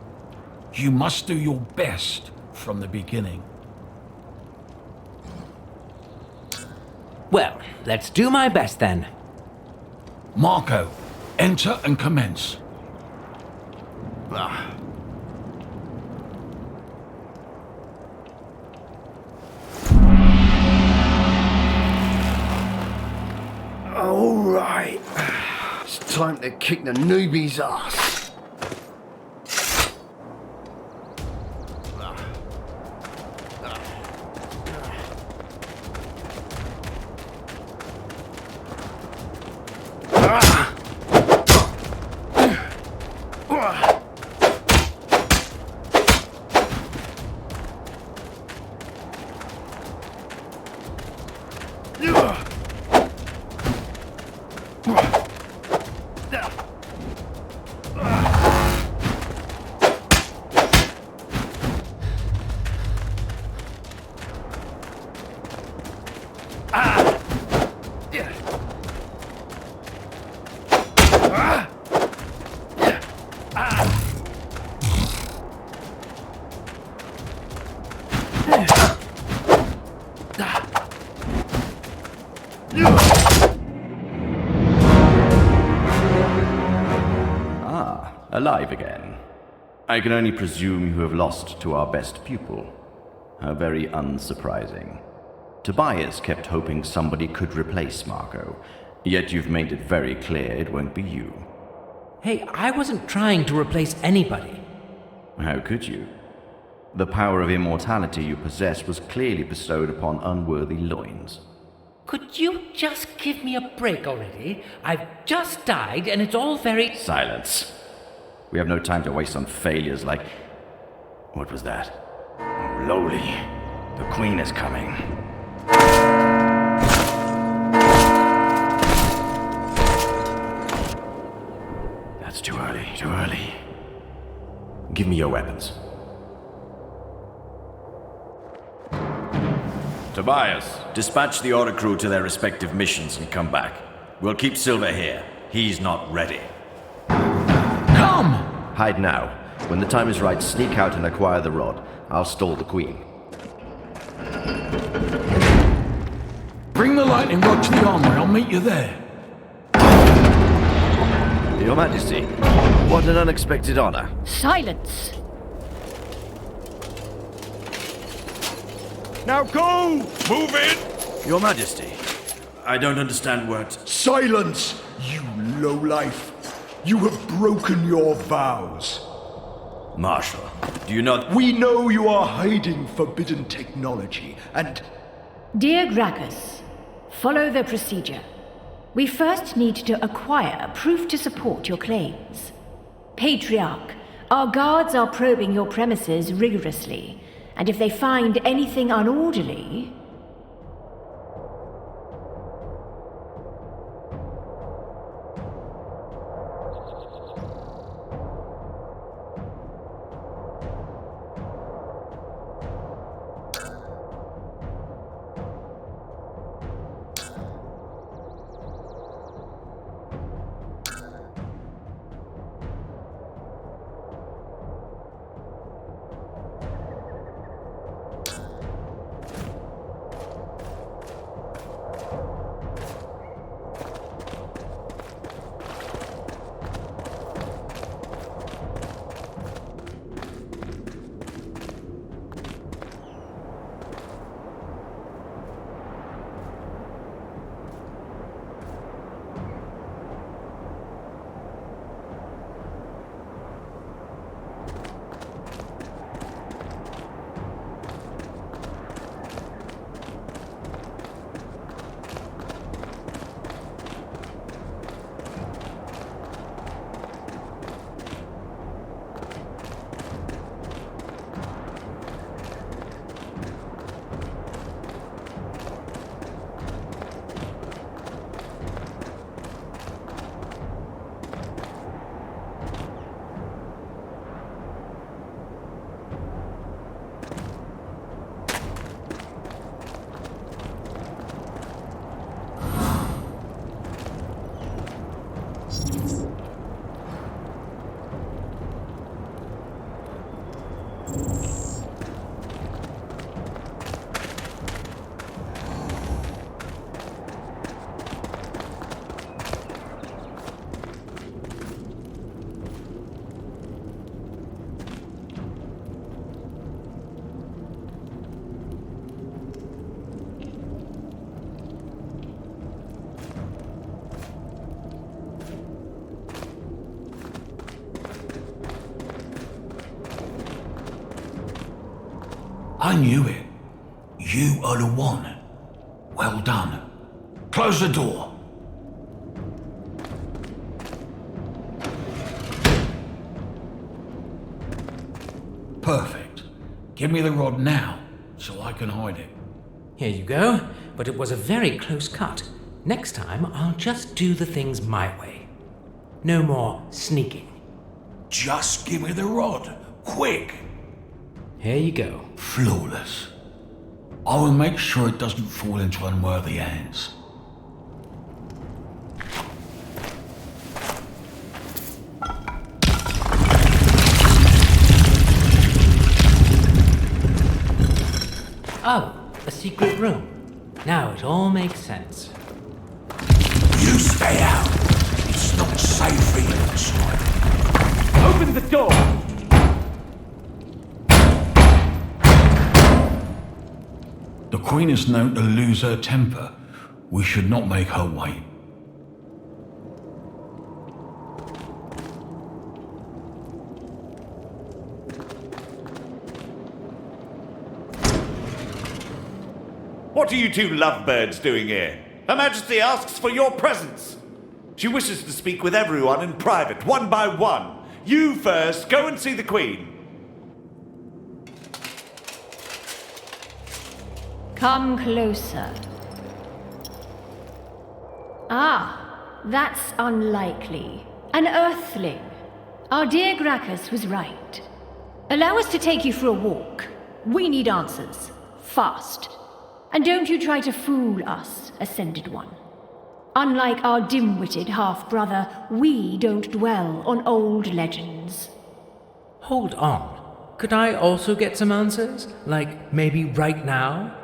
Speaker 8: You must do your best from the beginning.
Speaker 9: Well, let's do my best then.
Speaker 8: Marco, enter and commence.
Speaker 10: All right. It's time to kick the newbie's ass.
Speaker 3: Ah, alive again. I can only presume you have lost to our best pupil. How very unsurprising. Tobias kept hoping somebody could replace Marco, yet you've made it very clear it won't be you.
Speaker 9: Hey, I wasn't trying to replace anybody.
Speaker 3: How could you? The power of immortality you possess was clearly bestowed upon unworthy loins.
Speaker 9: Could you just give me a break already? I've just died and it's all very...
Speaker 3: Silence. We have no time to waste on failures like... What was that? Oh, lowly. The Queen is coming. That's too early, too early. Give me your weapons. Tobias, dispatch the Oricru to their respective missions and come back. We'll keep Silver here. He's not ready.
Speaker 8: Come!
Speaker 3: Hide now. When the time is right, sneak out and acquire the rod. I'll stall the Queen.
Speaker 8: Bring the lightning rod to the armory. I'll meet you there.
Speaker 3: Your Majesty, what an unexpected honor.
Speaker 6: Silence!
Speaker 7: Now go! Move in!
Speaker 3: Your Majesty, I don't understand what...
Speaker 11: Silence, you lowlife. You have broken your vows.
Speaker 3: Marshal, do you not...
Speaker 11: We know you are hiding forbidden technology, and...
Speaker 12: Dear Gracchus, follow the procedure. We first need to acquire proof to support your claims. Patriarch, our guards are probing your premises rigorously, and if they find anything unorderly...
Speaker 8: I knew it. You are the one. Well done. Close the door. Perfect. Give me the rod now, so I can hide it.
Speaker 9: Here you go, but it was a very close cut. Next time, I'll just do the things my way. No more sneaking.
Speaker 8: Just give me the rod. Quick.
Speaker 9: Here you go.
Speaker 8: Flawless. I will make sure it doesn't fall into unworthy hands.
Speaker 9: Oh, a secret room. Now it all makes sense.
Speaker 8: Stay out. It's not safe for you inside.
Speaker 5: Open the door!
Speaker 8: The Queen is known to lose her temper. We should not make her wait.
Speaker 13: What are you two lovebirds doing here? Her Majesty asks for your presence. She wishes to speak with everyone in private, one by one. You first, go and see the Queen.
Speaker 12: Come closer. Ah, that's unlikely. An Earthling. Our dear Gracchus was right. Allow us to take you for a walk. We need answers. Fast. And don't you try to fool us, Ascended One. Unlike our dim-witted half-brother, we don't dwell on old legends.
Speaker 9: Hold on. Could I also get some answers? Like, maybe right now?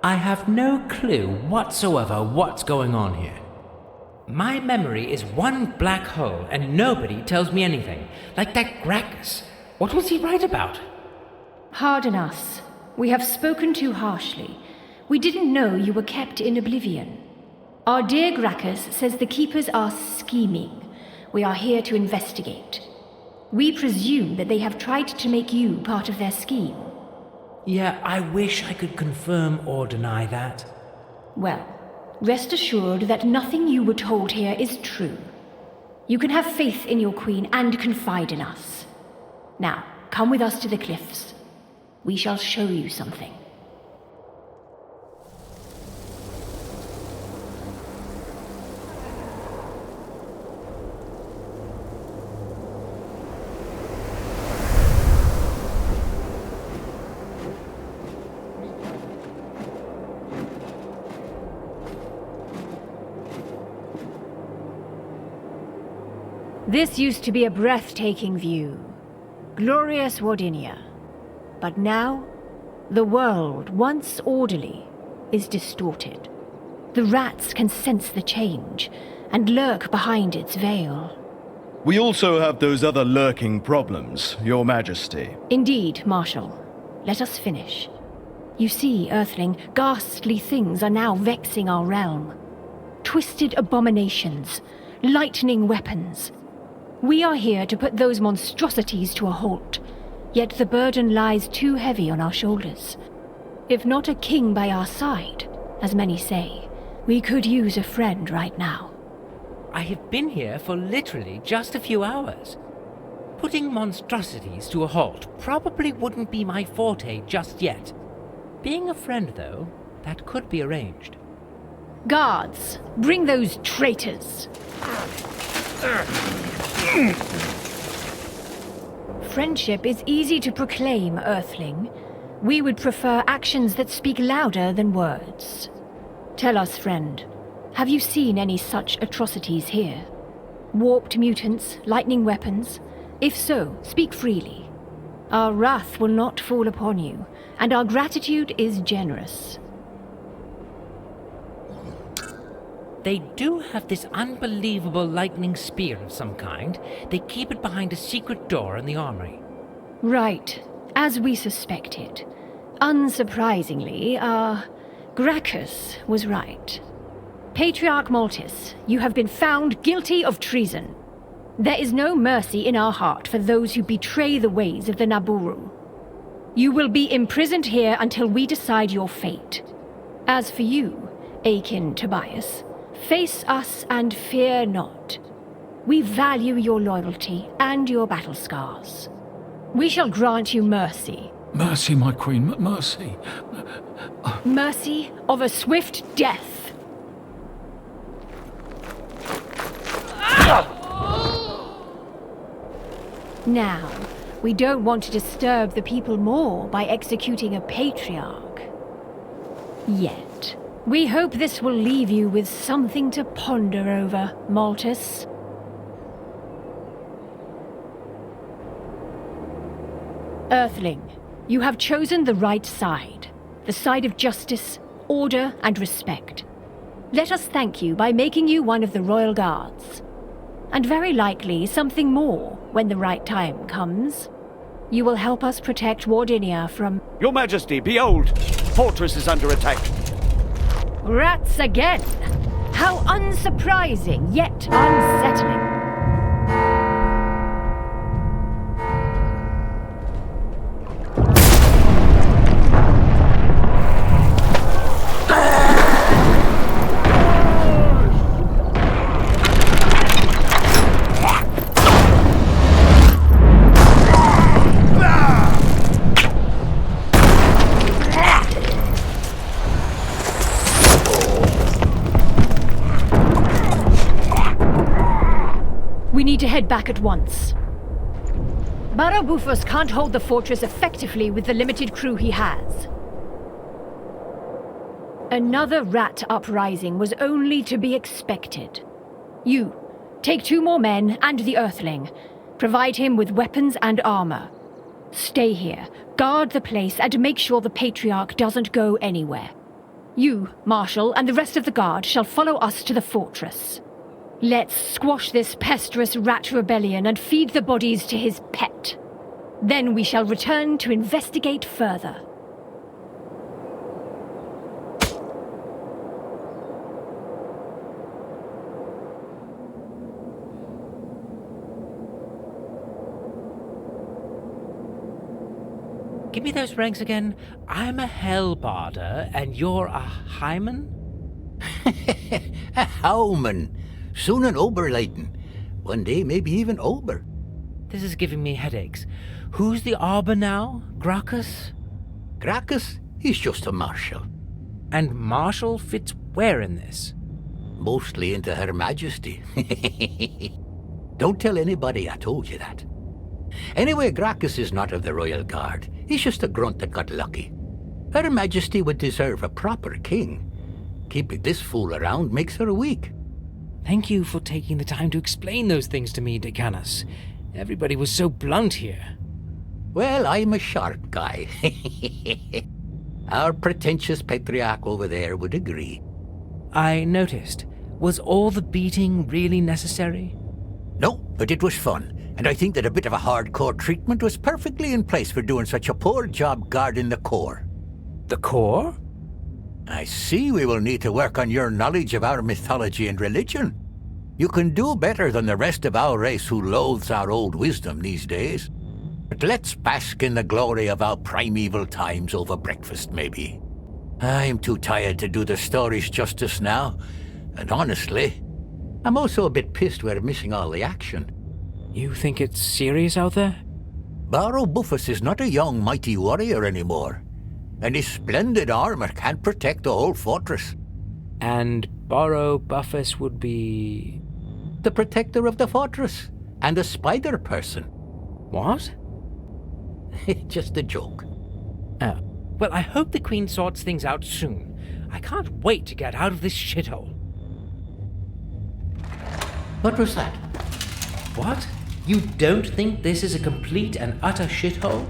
Speaker 9: I have no clue whatsoever what's going on here. My memory is one black hole and nobody tells me anything. Like that Gracchus. What was he right about?
Speaker 12: Pardon us. We have spoken too harshly. We didn't know you were kept in oblivion. Our dear Gracchus says the Keepers are scheming. We are here to investigate. We presume that they have tried to make you part of their scheme.
Speaker 9: Yeah, I wish I could confirm or deny that.
Speaker 12: Well, rest assured that nothing you were told here is true. You can have faith in your Queen and confide in us. Now, come with us to the cliffs. We shall show you something. This used to be a breathtaking view. Glorious Wardinia. But now, the world, once orderly, is distorted. The rats can sense the change and lurk behind its veil.
Speaker 14: We also have those other lurking problems, Your Majesty.
Speaker 12: Indeed, Marshal. Let us finish. You see, Earthling, ghastly things are now vexing our realm. Twisted abominations, lightning weapons. We are here to put those monstrosities to a halt, yet the burden lies too heavy on our shoulders. If not a king by our side, as many say, we could use a friend right now.
Speaker 9: I have been here for literally just a few hours. Putting monstrosities to a halt probably wouldn't be my forte just yet. Being a friend, though, that could be arranged.
Speaker 12: Guards, bring those traitors! Friendship is easy to proclaim, Earthling. We would prefer actions that speak louder than words. Tell us, friend, have you seen any such atrocities here? Warped mutants, lightning weapons? If so, speak freely. Our wrath will not fall upon you, and our gratitude is generous.
Speaker 9: They do have this unbelievable lightning spear of some kind. They keep it behind a secret door in the armory.
Speaker 12: Right, as we suspected. Unsurprisingly, our Gracchus was right. Patriarch Maltis, you have been found guilty of treason. There is no mercy in our heart for those who betray the ways of the Naburu. You will be imprisoned here until we decide your fate. As for you, Akin Tobias, face us and fear not. We value your loyalty and your battle scars. We shall grant you mercy.
Speaker 8: Mercy, my queen, mercy.
Speaker 12: Mercy of a swift death. Now, we don't want to disturb the people more by executing a patriarch. Yet. We hope this will leave you with something to ponder over, Maltis. Earthling, you have chosen the right side. The side of justice, order, and respect. Let us thank you by making you one of the Royal Guards. And very likely something more when the right time comes. You will help us protect Wardinia from...
Speaker 15: Your Majesty, behold! Fortress is under attack.
Speaker 12: Rats again! How unsurprising, yet unsettling. We need to head back at once. Barabufus can't hold the fortress effectively with the limited crew he has. Another rat uprising was only to be expected. You, take 2 more men and the Earthling. Provide him with weapons and armor. Stay here, guard the place, and make sure the Patriarch doesn't go anywhere. You, Marshal, and the rest of the guard shall follow us to the fortress. Let's squash this pesteous rat rebellion and feed the bodies to his pet. Then we shall return to investigate further.
Speaker 9: Give me those ranks again. I'm a Hellbarder, and you're a Hyman?
Speaker 16: A Howman. Soon an Oberleiten. One day maybe even Ober.
Speaker 9: This is giving me headaches. Who's the Arbor now? Gracchus?
Speaker 16: Gracchus? He's just a marshal.
Speaker 9: And Marshal fits where in this?
Speaker 16: Mostly into Her Majesty. Don't tell anybody I told you that. Anyway, Gracchus is not of the Royal Guard. He's just a grunt that got lucky. Her Majesty would deserve a proper king. Keeping this fool around makes her weak.
Speaker 9: Thank you for taking the time to explain those things to me, Decanus. Everybody was so blunt here.
Speaker 16: Well, I'm a sharp guy. Our pretentious patriarch over there would agree.
Speaker 9: I noticed. Was all the beating really necessary?
Speaker 16: No, but it was fun. And I think that a bit of a hardcore treatment was perfectly in place for doing such a poor job guarding the core.
Speaker 9: The core?
Speaker 16: I see we will need to work on your knowledge of our mythology and religion. You can do better than the rest of our race who loathes our old wisdom these days. But let's bask in the glory of our primeval times over breakfast, maybe. I'm too tired to do the stories justice now. And honestly, I'm also a bit pissed we're missing all the action.
Speaker 9: You think it's serious out there?
Speaker 16: Barabufus is not a young, mighty warrior anymore. And his splendid armor can't protect the whole fortress.
Speaker 9: And Barabufus would be...
Speaker 16: the protector of the fortress. And a spider person.
Speaker 9: What?
Speaker 16: Just a joke.
Speaker 9: Oh. Well, I hope the Queen sorts things out soon. I can't wait to get out of this shithole.
Speaker 16: What was that?
Speaker 9: What? You don't think this is a complete and utter shithole?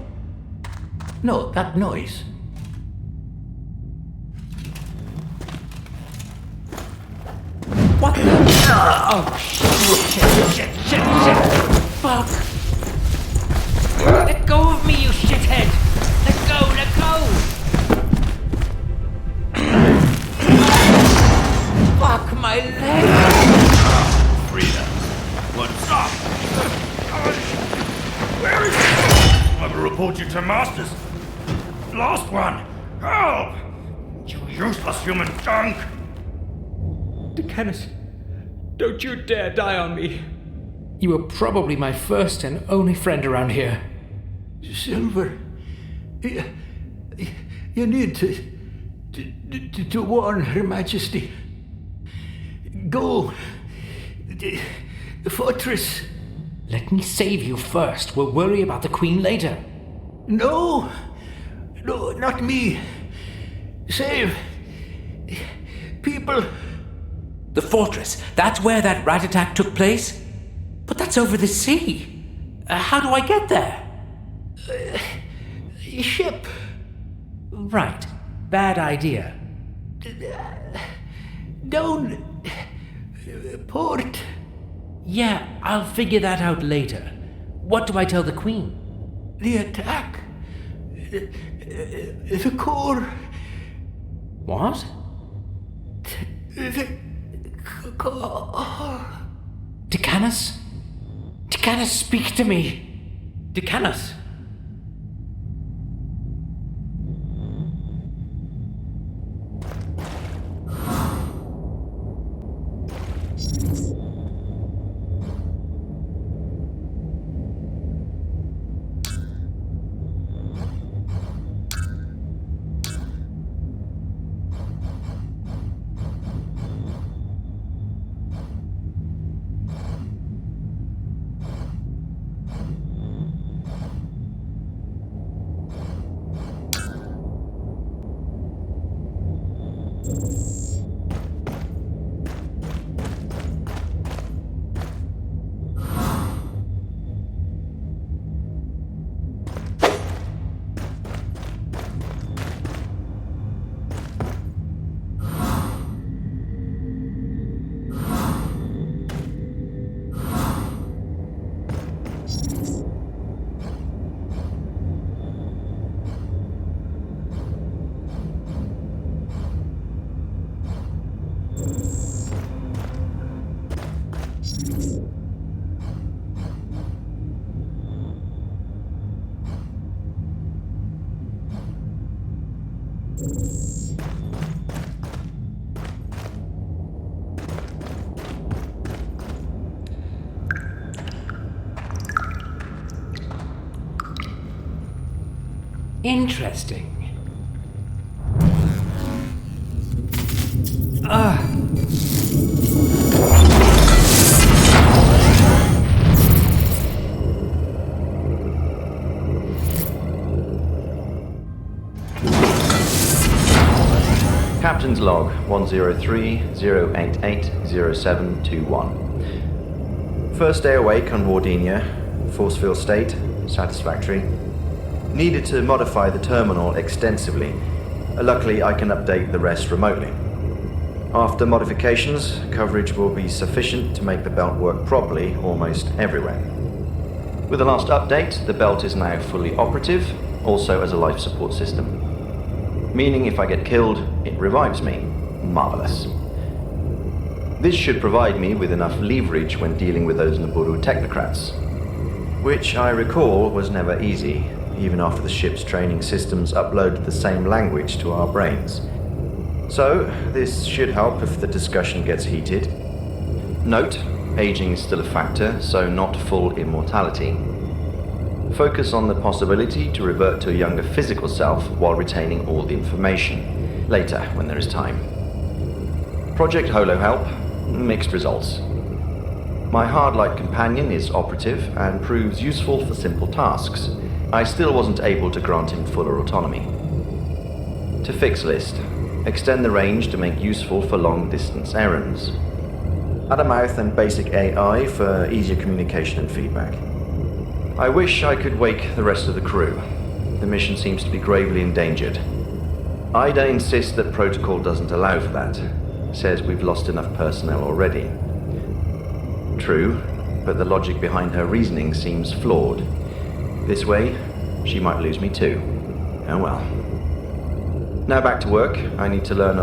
Speaker 16: No, that noise.
Speaker 9: What the? Oh, shit. Fuck. Let go of me, you shithead. Let go. Fuck my leg.
Speaker 13: Frida. What? Stop! Where is he? I will report you to Masters. Last one. Help! You useless human junk!
Speaker 9: Decanus, don't you dare die on me. You were probably my first and only friend around here.
Speaker 16: Silver, you need to warn Her Majesty. Go. The fortress.
Speaker 9: Let me save you first. We'll worry about the Queen later.
Speaker 16: No, not me. Save people.
Speaker 9: The fortress. That's where that rat attack took place? But that's over the sea. How do I get there?
Speaker 16: Ship.
Speaker 9: Right. Bad idea.
Speaker 16: down port.
Speaker 9: Yeah, I'll figure that out later. What do I tell the Queen?
Speaker 16: The attack. The core.
Speaker 9: What?
Speaker 16: The core.
Speaker 9: Decanus? Decanus, speak to me! Decanus! Interesting.
Speaker 3: Captain's log 103-088-0721. First day awake on Wardinia. Force field state, satisfactory. Needed to modify the terminal extensively. Luckily, I can update the rest remotely. After modifications, coverage will be sufficient to make the belt work properly almost everywhere. With the last update, the belt is now fully operative, also as a life support system. Meaning if I get killed, it revives me. Marvelous. This should provide me with enough leverage when dealing with those Naburu technocrats, which I recall was never easy, even after the ship's training systems uploaded the same language to our brains. So, this should help if the discussion gets heated. Note, aging is still a factor, so not full immortality. Focus on the possibility to revert to a younger physical self while retaining all the information, later when there is time. Project Holo Help, mixed results. My hard-light companion is operative and proves useful for simple tasks. I still wasn't able to grant him fuller autonomy. To fix list, extend the range to make useful for long-distance errands. Add a mouth and basic AI for easier communication and feedback. I wish I could wake the rest of the crew. The mission seems to be gravely endangered. Ida insists that protocol doesn't allow for that. Says we've lost enough personnel already. True, but the logic behind her reasoning seems flawed. This way, she might lose me too. Oh well. Now back to work. I need to learn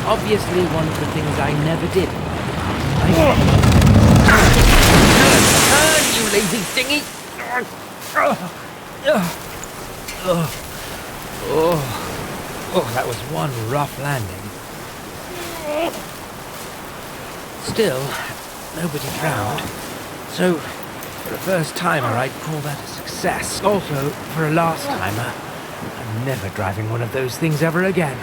Speaker 9: Obviously one of the things I never did. Turn, you lazy thingy! Oh, that was one rough landing. Still, nobody drowned. So, for a first-timer, I'd call that a success. Also, for a last-timer, I'm never driving one of those things ever again.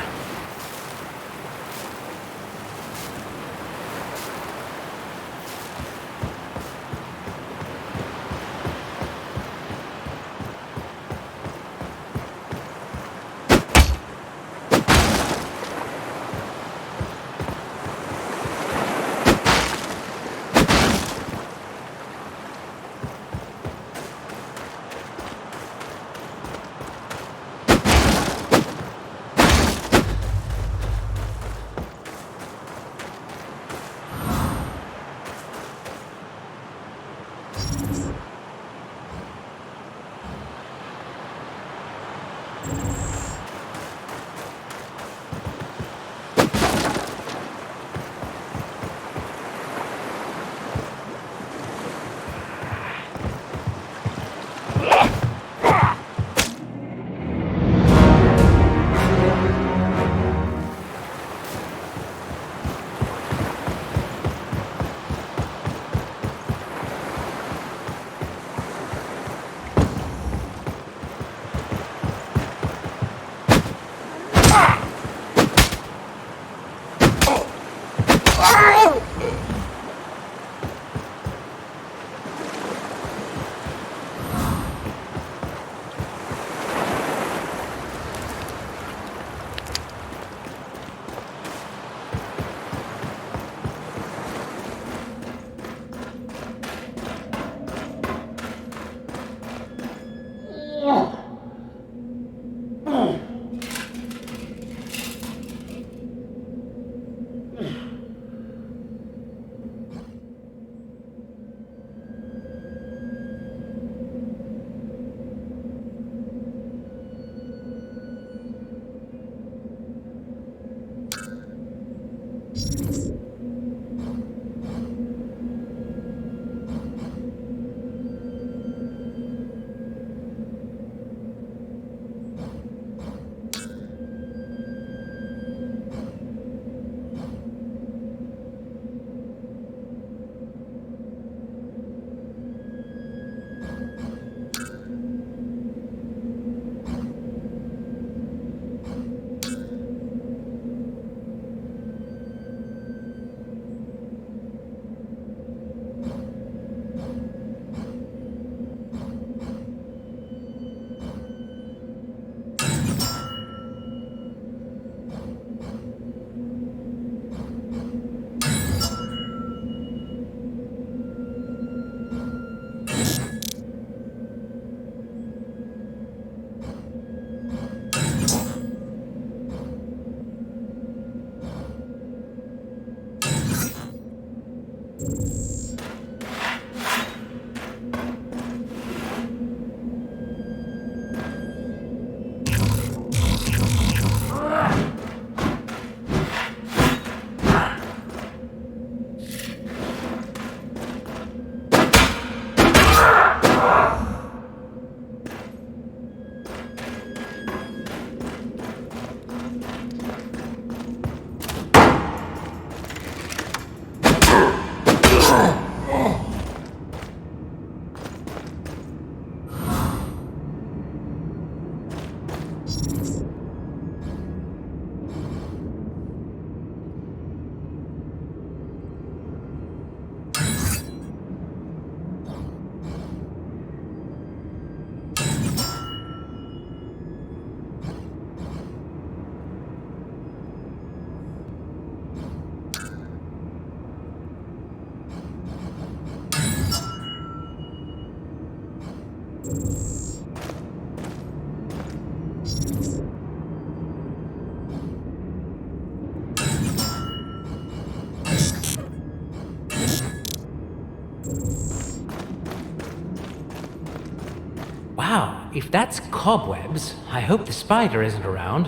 Speaker 9: Wow, if that's cobwebs, I hope the spider isn't around.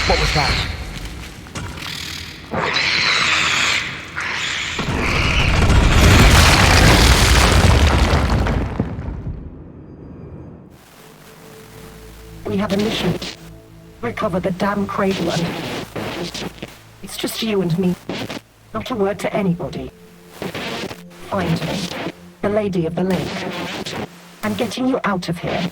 Speaker 9: What was that?
Speaker 2: We have a mission. Recover the damn cradle and... It's just you and me. Not a word to anybody. Find me. The Lady of the Lake. I'm getting you out of here.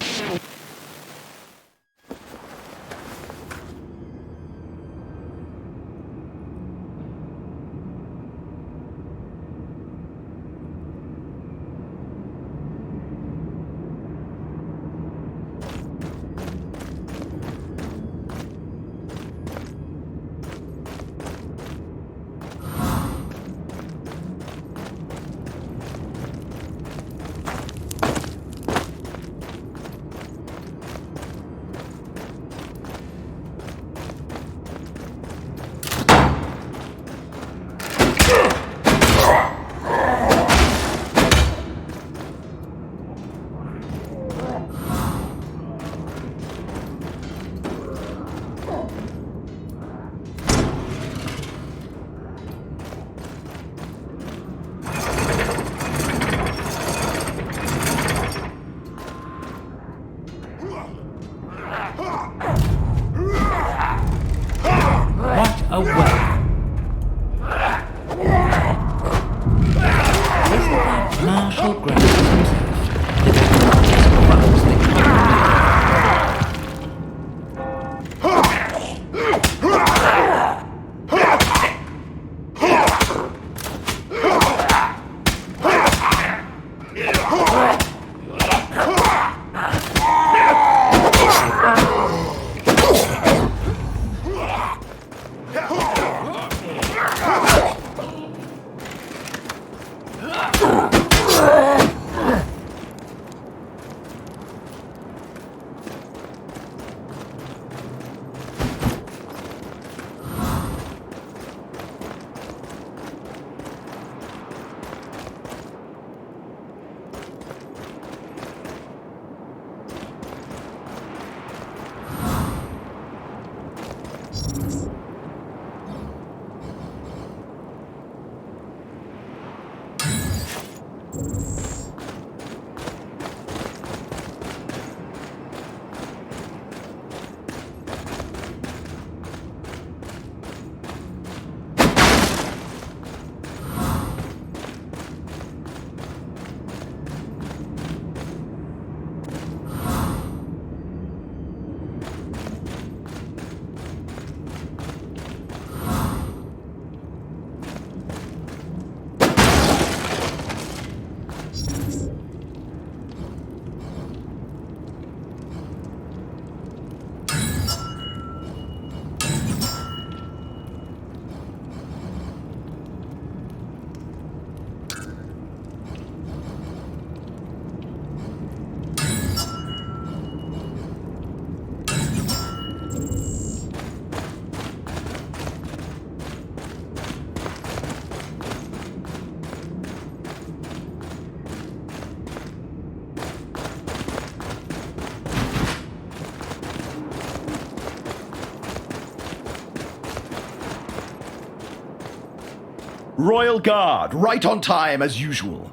Speaker 14: Royal Guard, right on time as usual.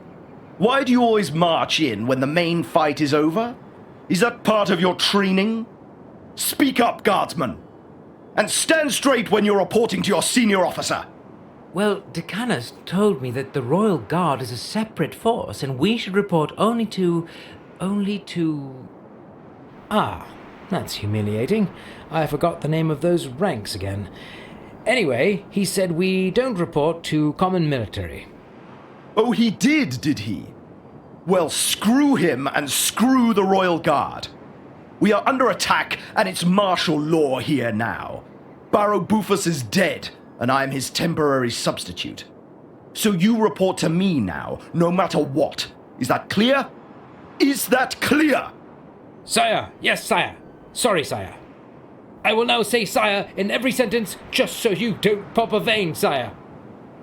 Speaker 14: Why do you always march in when the main fight is over? Is that part of your training? Speak up, guardsman. And stand straight when you're reporting to your senior officer.
Speaker 9: Well, Decanus told me that the Royal Guard is a separate force and we should report only to... Ah, that's humiliating. I forgot the name of those ranks again. Anyway, he said we don't report to common military.
Speaker 14: Oh, he did he? Well, screw him and screw the Royal Guard. We are under attack and it's martial law here now. Barrow Bufus is dead and I'm his temporary substitute. So you report to me now, no matter what. Is that clear? Is that clear?
Speaker 9: Sire, yes, sire. Sorry, sire. I will now say sire in every sentence, just so you don't pop a vein, sire.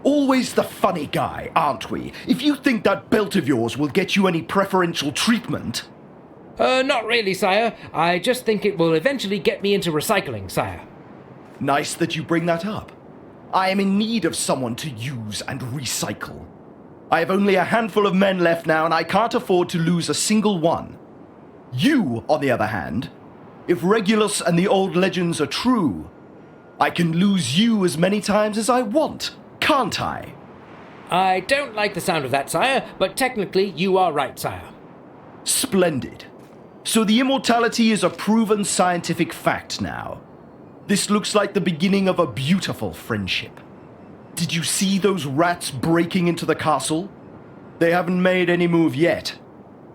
Speaker 14: Always the funny guy, aren't we? If you think that belt of yours will get you any preferential treatment...
Speaker 9: Not really, sire. I just think it will eventually get me into recycling, sire.
Speaker 14: Nice that you bring that up. I am in need of someone to use and recycle. I have only a handful of men left now and I can't afford to lose a single one. You, on the other hand, if Regulus and the old legends are true, I can lose you as many times as I want, can't I?
Speaker 9: I don't like the sound of that, sire, but technically you are right, sire.
Speaker 14: Splendid. So the immortality is a proven scientific fact now. This looks like the beginning of a beautiful friendship. Did you see those rats breaking into the castle? They haven't made any move yet.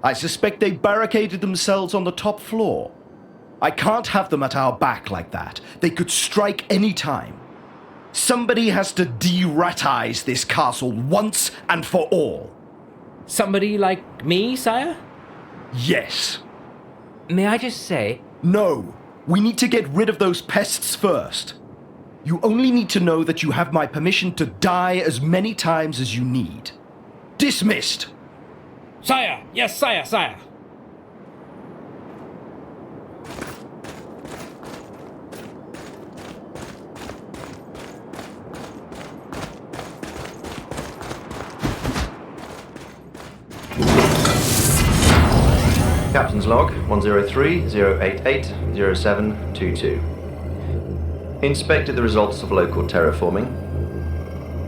Speaker 14: I suspect they barricaded themselves on the top floor. I can't have them at our back like that. They could strike any time. Somebody has to de-ratize this castle once and for all.
Speaker 9: Somebody like me, sire?
Speaker 14: Yes.
Speaker 9: May I just say...
Speaker 14: No. We need to get rid of those pests first. You only need to know that you have my permission to die as many times as you need. Dismissed!
Speaker 9: Sire! Yes, sire, sire!
Speaker 3: Captain's log 103-088-0722. Inspected the results of local terraforming.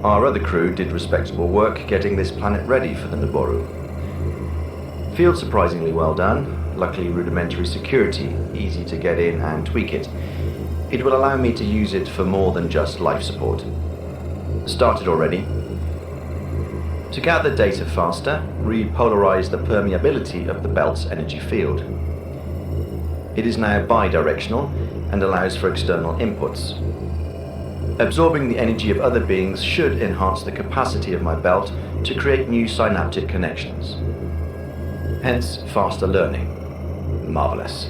Speaker 3: Our other crew did respectable work getting this planet ready for the Naboru. Field surprisingly well done, luckily rudimentary security, easy to get in and tweak it. It will allow me to use it for more than just life support. Started already. To gather data faster, repolarize the permeability of the belt's energy field. It is now bidirectional and allows for external inputs. Absorbing the energy of other beings should enhance the capacity of my belt to create new synaptic connections. Hence, faster learning. Marvelous.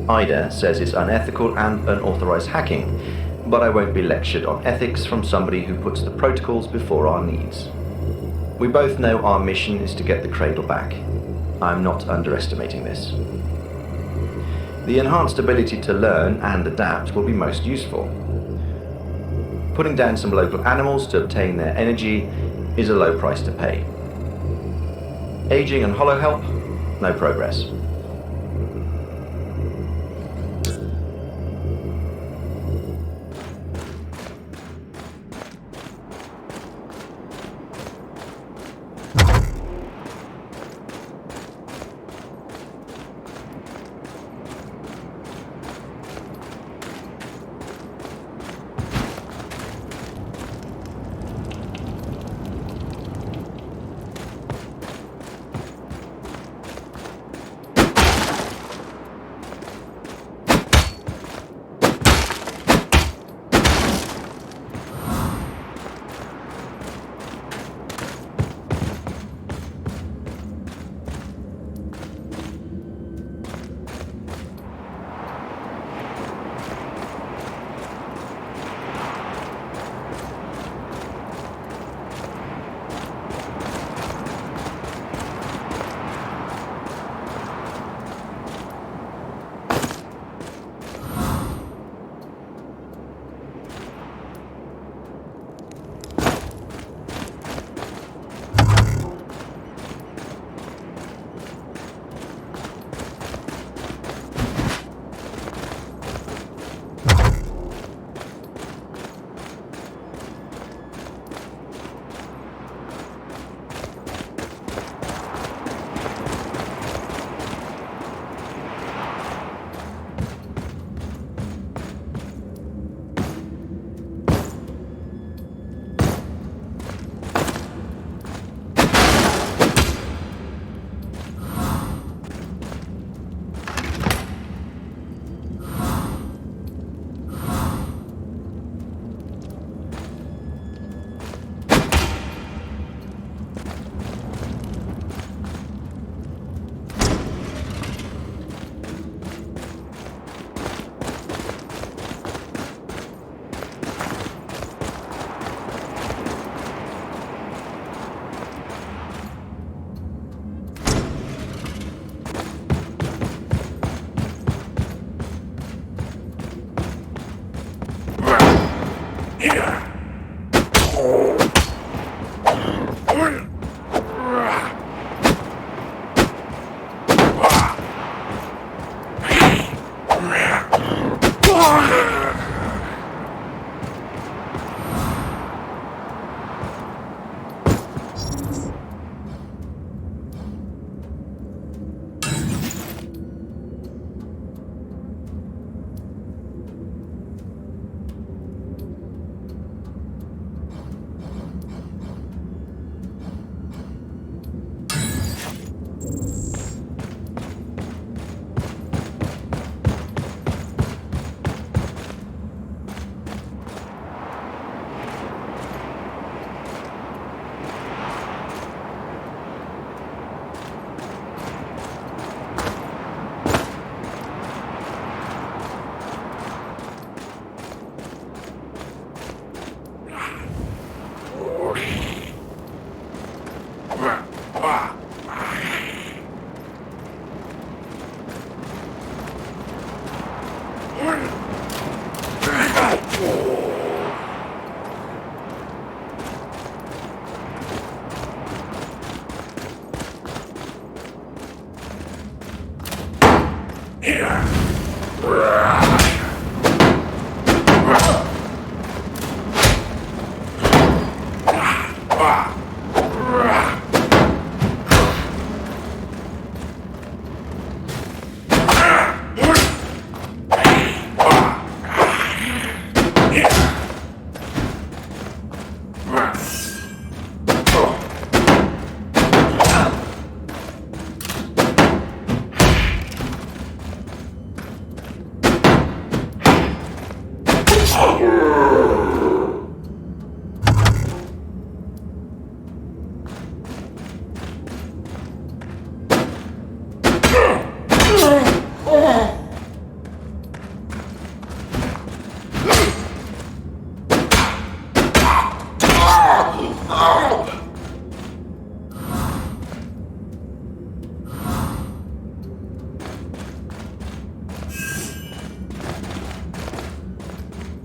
Speaker 3: Ida says it's unethical and unauthorized hacking, but I won't be lectured on ethics from somebody who puts the protocols before our needs. We both know our mission is to get the cradle back. I'm not underestimating this. The enhanced ability to learn and adapt will be most useful. Putting down some local animals to obtain their energy is a low price to pay. Aging and hollow help, no progress.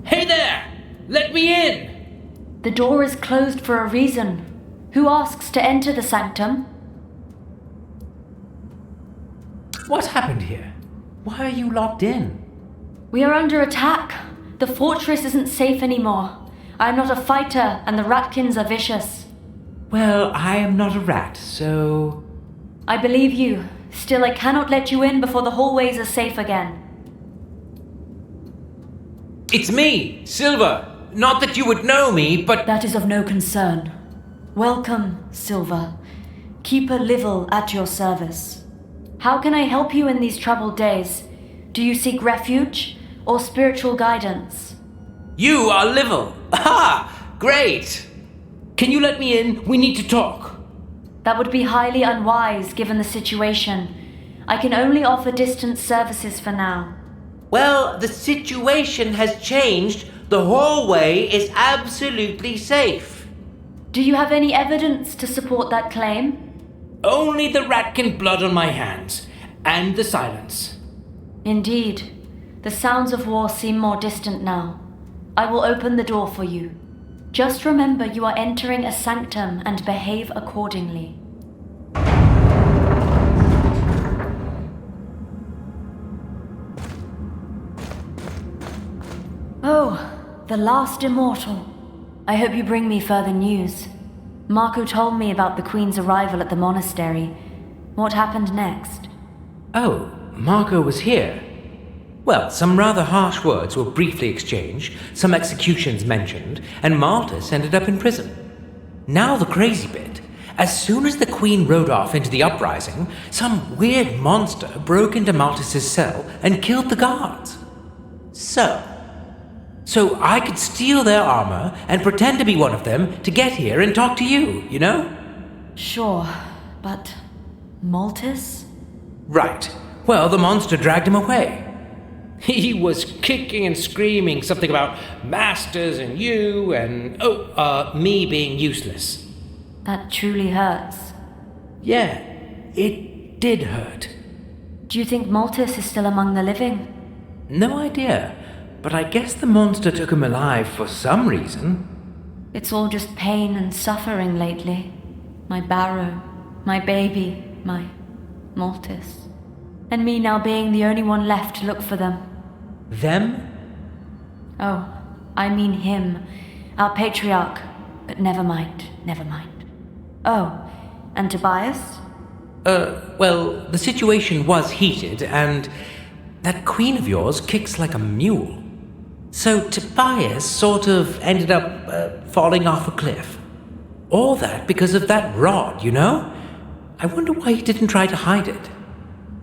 Speaker 9: Hey there! Let me in!
Speaker 4: The door is closed for a reason. Who asks to enter the sanctum?
Speaker 9: What happened here? Why are you locked in?
Speaker 4: We are under attack. The fortress isn't safe anymore. I am not a fighter, and the ratkins are vicious.
Speaker 9: Well, I am not a rat, so...
Speaker 4: I believe you. Still, I cannot let you in before the hallways are safe again.
Speaker 9: It's me, Silver. Not that you would know me, but...
Speaker 4: That is of no concern. Welcome, Silver. Keeper Livel at your service. How can I help you in these troubled days? Do you seek refuge or spiritual guidance?
Speaker 9: You are Livel. Aha! Great! Can you let me in? We need to talk.
Speaker 4: That would be highly unwise given the situation. I can only offer distance services for now.
Speaker 9: Well, the situation has changed. The hallway is absolutely safe.
Speaker 4: Do you have any evidence to support that claim?
Speaker 9: Only the ratkin blood on my hands, and the silence.
Speaker 4: Indeed. The sounds of war seem more distant now. I will open the door for you. Just remember you are entering a sanctum and behave accordingly. Oh, the last immortal. I hope you bring me further news. Marco told me about the Queen's arrival at the monastery. What happened next?
Speaker 9: Oh, Marco was here. Well, some rather harsh words were briefly exchanged, some executions mentioned, and Maltus ended up in prison. Now the crazy bit. As soon as the Queen rode off into the uprising, some weird monster broke into Maltus's cell and killed the guards. So I could steal their armor and pretend to be one of them to get here and talk to you, you know?
Speaker 4: Sure, but Maltus?
Speaker 9: Right. Well, the monster dragged him away. He was kicking and screaming something about masters and you and, me being useless.
Speaker 4: That truly hurts.
Speaker 9: Yeah, it did hurt.
Speaker 4: Do you think Maltus is still among the living?
Speaker 9: No idea, but I guess the monster took him alive for some reason.
Speaker 4: It's all just pain and suffering lately. My Barrow, my baby, my Maltus. And me now being the only one left to look for them.
Speaker 9: Them?
Speaker 4: Oh, I mean him, our patriarch. But never mind. Oh, and Tobias?
Speaker 9: Well, the situation was heated, and that queen of yours kicks like a mule. So Tobias sort of ended up falling off a cliff. All that because of that rod, you know? I wonder why he didn't try to hide it.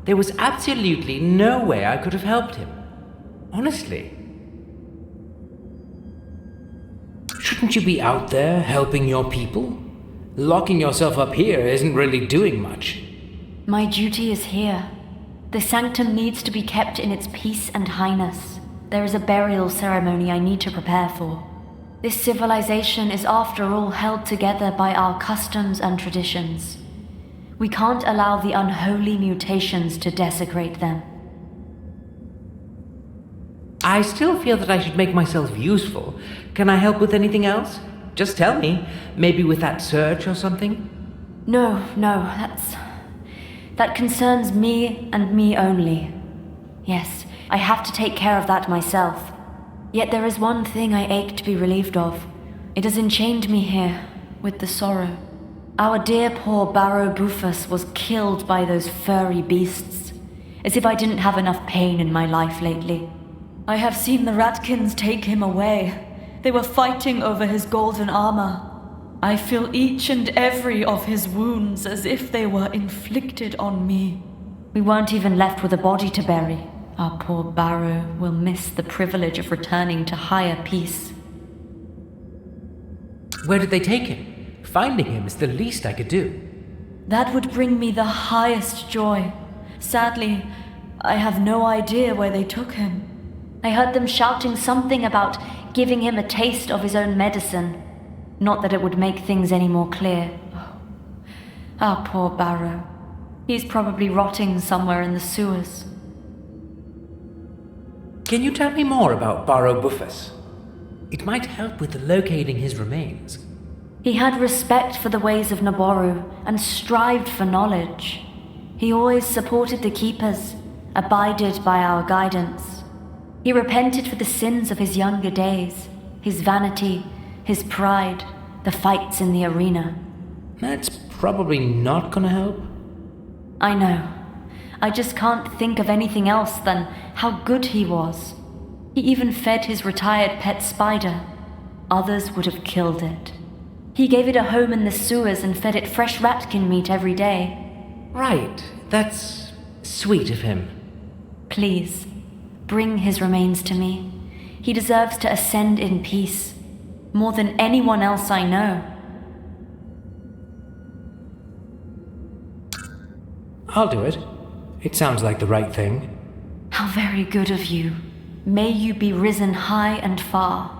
Speaker 9: There was absolutely no way I could have helped him. Honestly. Shouldn't you be out there helping your people? Locking yourself up here isn't really doing much.
Speaker 4: My duty is here. The sanctum needs to be kept in its peace and highness. There is a burial ceremony I need to prepare for. This civilization is after all held together by our customs and traditions. We can't allow the unholy mutations to desecrate them.
Speaker 9: I still feel that I should make myself useful. Can I help with anything else? Just tell me. Maybe with that search or something?
Speaker 4: No, that concerns me and me only. Yes, I have to take care of that myself. Yet there is one thing I ache to be relieved of. It has enchained me here,
Speaker 6: with the sorrow. Our dear poor Barrow Bufus was killed by those furry beasts, as if I didn't have enough pain in my life lately. I have seen the Ratkins take him away. They were fighting over his golden armor. I feel each and every of his wounds as if they were inflicted on me. We weren't even left with a body to bury. Our poor Barrow will miss the privilege of returning to higher peace.
Speaker 9: Where did they take him? Finding him is the least I could do.
Speaker 6: That would bring me the highest joy. Sadly, I have no idea where they took him.
Speaker 4: I heard them shouting something about giving him a taste of his own medicine. Not that it would make things any more clear.
Speaker 6: Oh, our poor Barrow. He's probably rotting somewhere in the sewers.
Speaker 9: Can you tell me more about Barrow Bufus? It might help with locating his remains.
Speaker 4: He had respect for the ways of Naboru and strived for knowledge. He always supported the Keepers, abided by our guidance. He repented for the sins of his younger days, his vanity, his pride, the fights in the arena.
Speaker 9: That's probably not gonna help.
Speaker 4: I know. I just can't think of anything else than how good he was. He even fed his retired pet spider. Others would have killed it. He gave it a home in the sewers and fed it fresh ratkin meat every day.
Speaker 9: Right, that's sweet of him.
Speaker 4: Please, bring his remains to me. He deserves to ascend in peace, more than anyone else I know.
Speaker 9: I'll do it. It sounds like the right thing.
Speaker 4: How very good of you. May you be risen high and far.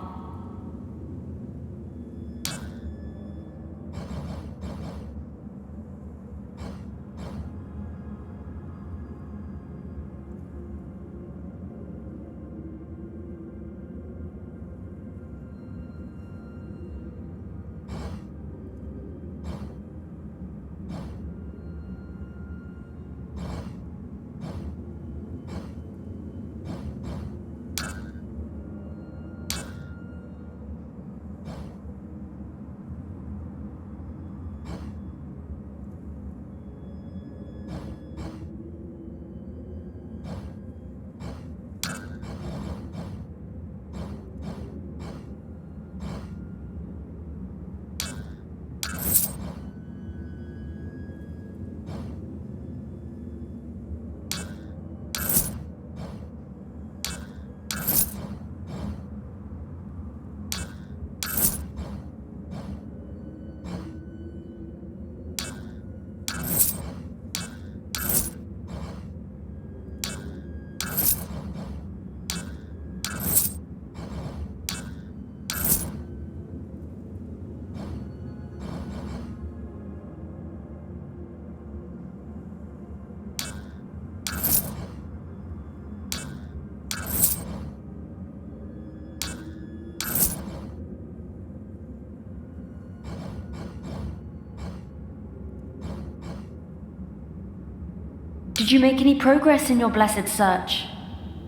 Speaker 4: Did you make any progress in your blessed search?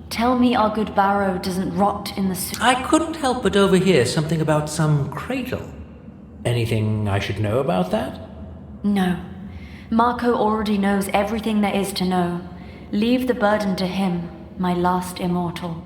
Speaker 4: Tell me our good Barrow doesn't rot in the sewer.
Speaker 9: I couldn't help but overhear something about some cradle. Anything I should know about that?
Speaker 4: No. Marco already knows everything there is to know. Leave the burden to him, my last immortal.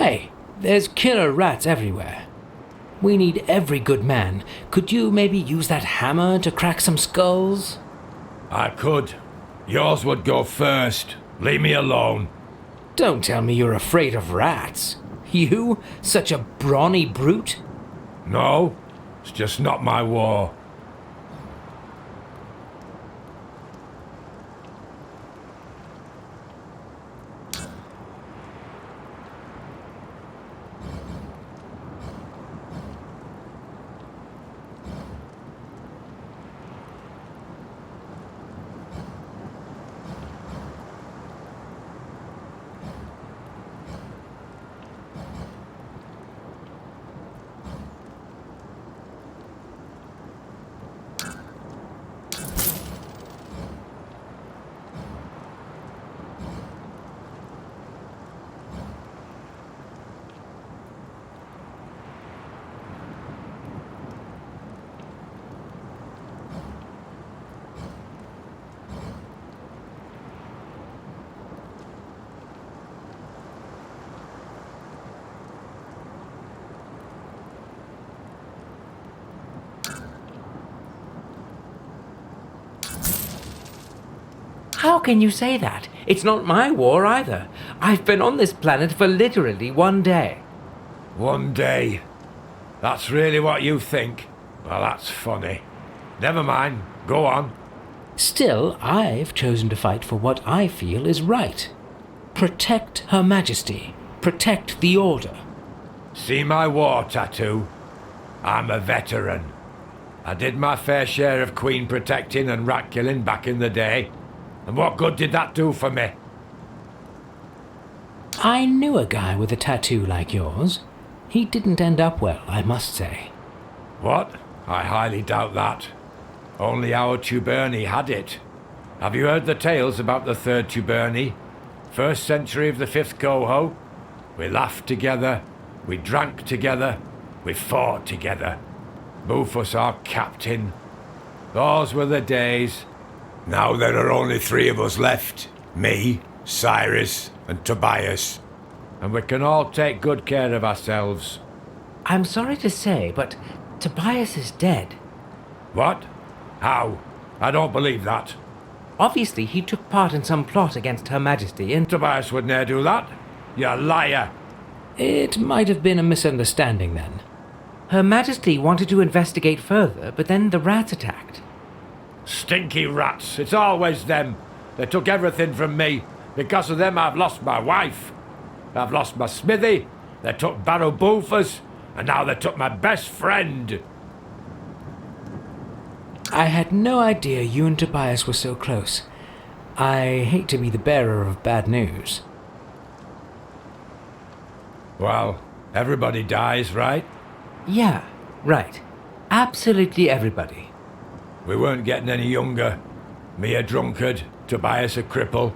Speaker 9: Hey, there's killer rats everywhere. We need every good man. Could you maybe use that hammer to crack some skulls?
Speaker 11: I could. Yours would go first. Leave me alone.
Speaker 9: Don't tell me you're afraid of rats. You? Such a brawny brute?
Speaker 11: No, it's just not my war.
Speaker 9: How can you say that? It's not my war either. I've been on this planet for literally one day.
Speaker 11: One day? That's really what you think? Well, that's funny. Never mind. Go on.
Speaker 9: Still, I've chosen to fight for what I feel is right. Protect Her Majesty. Protect the Order.
Speaker 11: See my war tattoo? I'm a veteran. I did my fair share of queen protecting and rat killing back in the day. And what good did that do for me?
Speaker 9: I knew a guy with a tattoo like yours. He didn't end up well, I must say.
Speaker 11: What? I highly doubt that. Only our Tuberni had it. Have you heard the tales about the third Tuberni? 1st century of the 5th Coho? We laughed together, we drank together, we fought together. Bufus our captain. Those were the days. Now there are only 3 of us left. Me, Cyrus, and Tobias. And we can all take good care of ourselves.
Speaker 9: I'm sorry to say, but Tobias is dead.
Speaker 11: What? How? I don't believe that.
Speaker 9: Obviously, he took part in some plot against Her Majesty, and
Speaker 11: Tobias would ne'er do that. You liar.
Speaker 9: It might have been a misunderstanding then. Her Majesty wanted to investigate further, but then the rats attacked.
Speaker 11: Stinky rats. It's always them. They took everything from me. Because of them, I've lost my wife. I've lost my smithy. They took Barrow Bufus, and now they took my best friend.
Speaker 9: I had no idea you and Tobias were so close. I hate to be the bearer of bad news.
Speaker 11: Well, everybody dies, right?
Speaker 9: Yeah, right. Absolutely everybody.
Speaker 11: We weren't getting any younger. Me a drunkard, Tobias a cripple,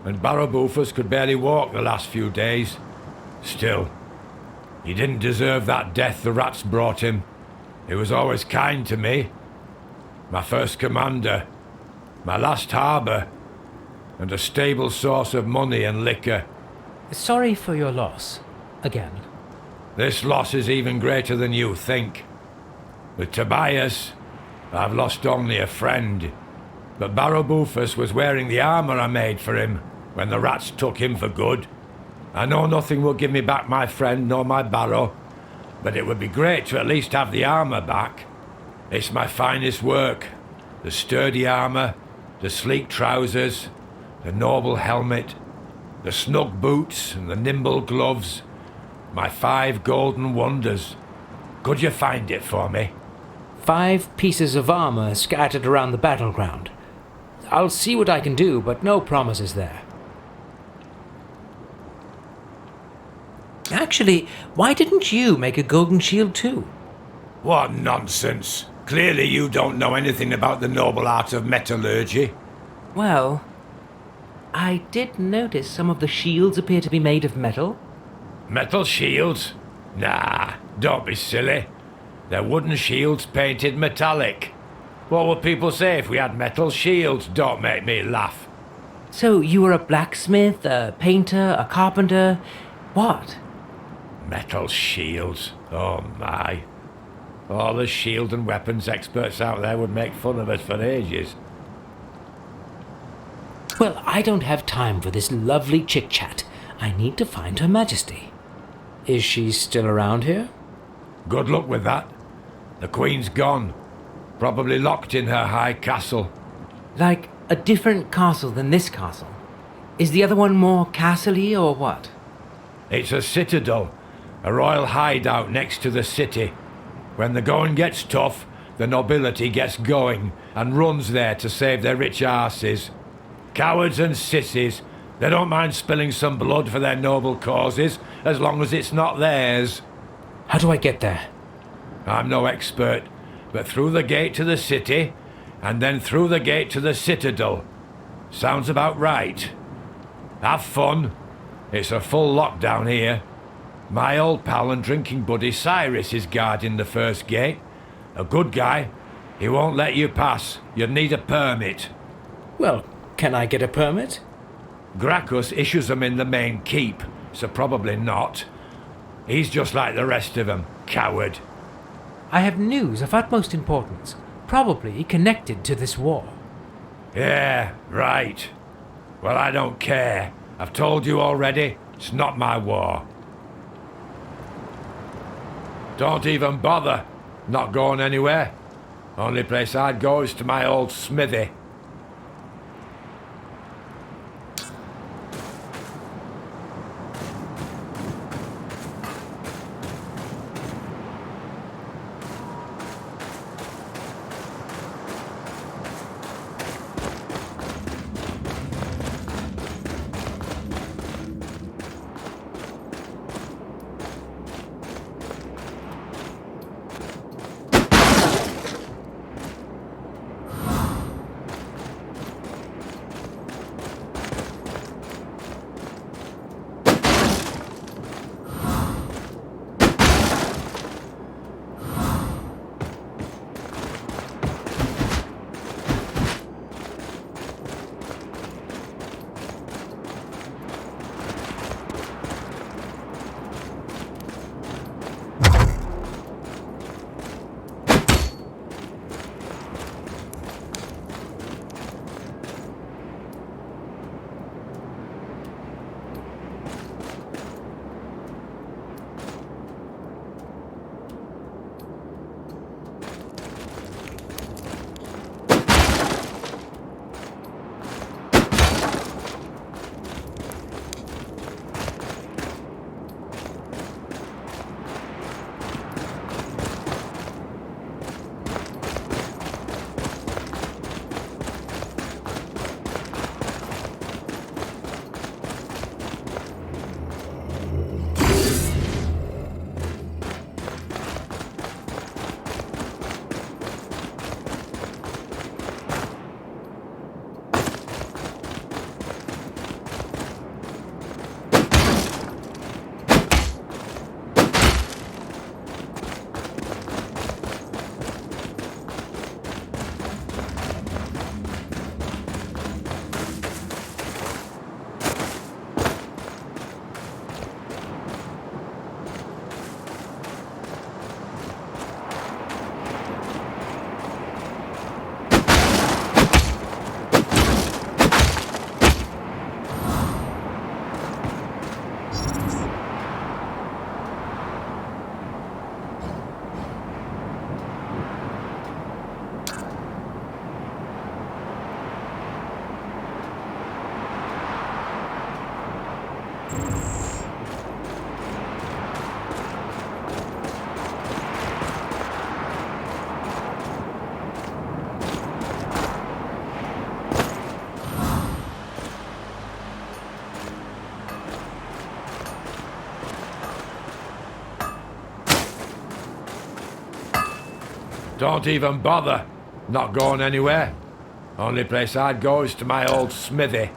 Speaker 11: and Barrow Bufus could barely walk the last few days. Still, he didn't deserve that death the rats brought him. He was always kind to me. My first commander, my last harbour, and a stable source of money and liquor.
Speaker 9: Sorry for your loss, again.
Speaker 11: This loss is even greater than you think. With Tobias, I've lost only a friend. But Barrow Bufus was wearing the armour I made for him when the rats took him for good. I know nothing will give me back my friend nor my Barrow, but it would be great to at least have the armour back. It's my finest work. The sturdy armour, the sleek trousers, the noble helmet, the snug boots and the nimble gloves. My 5 golden wonders. Could you find it for me?
Speaker 9: 5 pieces of armour scattered around the battleground. I'll see what I can do, but no promises there. Actually, why didn't you make a golden shield too?
Speaker 11: What nonsense. Clearly you don't know anything about the noble art of metallurgy.
Speaker 9: Well, I did notice some of the shields appear to be made of metal.
Speaker 11: Metal shields? Nah, don't be silly. They're wooden shields painted metallic. What would people say if we had metal shields? Don't make me laugh.
Speaker 9: So you were a blacksmith, a painter, a carpenter. What?
Speaker 11: Metal shields? Oh my. All the shield and weapons experts out there would make fun of us for ages.
Speaker 9: Well, I don't have time for this lovely chit-chat. I need to find Her Majesty. Is she still around here?
Speaker 11: Good luck with that. The Queen's gone. Probably locked in her high castle.
Speaker 9: Like a different castle than this castle? Is the other one more castle-y or what?
Speaker 11: It's a citadel. A royal hideout next to the city. When the going gets tough, the nobility gets going and runs there to save their rich arses. Cowards and sissies, they don't mind spilling some blood for their noble causes, as long as it's not theirs.
Speaker 9: How do I get there?
Speaker 11: I'm no expert, but through the gate to the city, and then through the gate to the citadel. Sounds about right. Have fun. It's a full lockdown here. My old pal and drinking buddy Cyrus is guarding the first gate. A good guy. He won't let you pass. You'd need a permit.
Speaker 9: Well, can I get a permit?
Speaker 11: Gracchus issues them in the main keep, so probably not. He's just like the rest of them, coward.
Speaker 9: I have news of utmost importance, probably connected to this war.
Speaker 11: Yeah, right. Well, I don't care. I've told you already, it's not my war. Don't even bother. Not going anywhere. Only place I'd go is to my old smithy. Don't even bother. Not going anywhere. Only place I'd go is to my old smithy.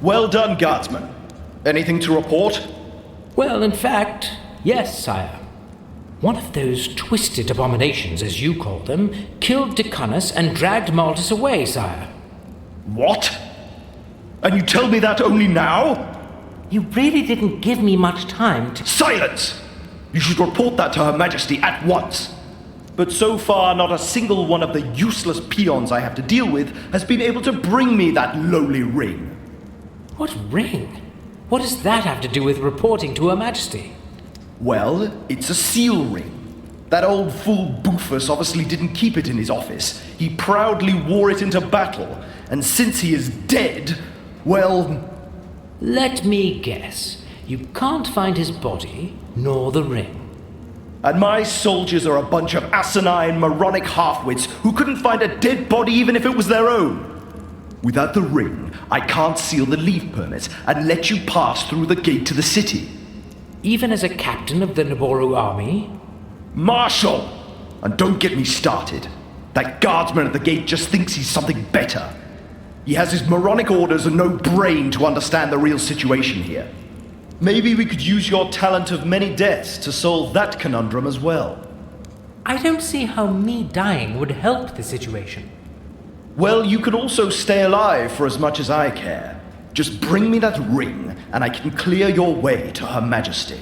Speaker 14: Well done, guardsman. Anything to report?
Speaker 9: Well, in fact, yes, sire. One of those twisted abominations, as you call them, killed Decanus and dragged Maltus away, sire.
Speaker 14: What? And you tell me that only now?
Speaker 9: You really didn't give me much time to—
Speaker 14: Silence! You should report that to Her Majesty at once. But so far, not a single one of the useless peons I have to deal with has been able to bring me that lowly ring.
Speaker 9: What ring? What does that have to do with reporting to Her Majesty?
Speaker 14: Well, it's a seal ring. That old fool Bufus obviously didn't keep it in his office. He proudly wore it into battle, and since he is dead, well...
Speaker 9: Let me guess. You can't find his body, nor the ring.
Speaker 14: And my soldiers are a bunch of asinine, moronic halfwits who couldn't find a dead body even if it was their own. Without the ring, I can't seal the leave permit and let you pass through the gate to the city.
Speaker 9: Even as a captain of the Naboru army?
Speaker 14: Marshal! And don't get me started. That guardsman at the gate just thinks he's something better. He has his moronic orders and no brain to understand the real situation here. Maybe we could use your talent of many deaths to solve that conundrum as well.
Speaker 9: I don't see how me dying would help the situation.
Speaker 14: Well, you can also stay alive for as much as I care. Just bring me that ring, and I can clear your way to Her Majesty.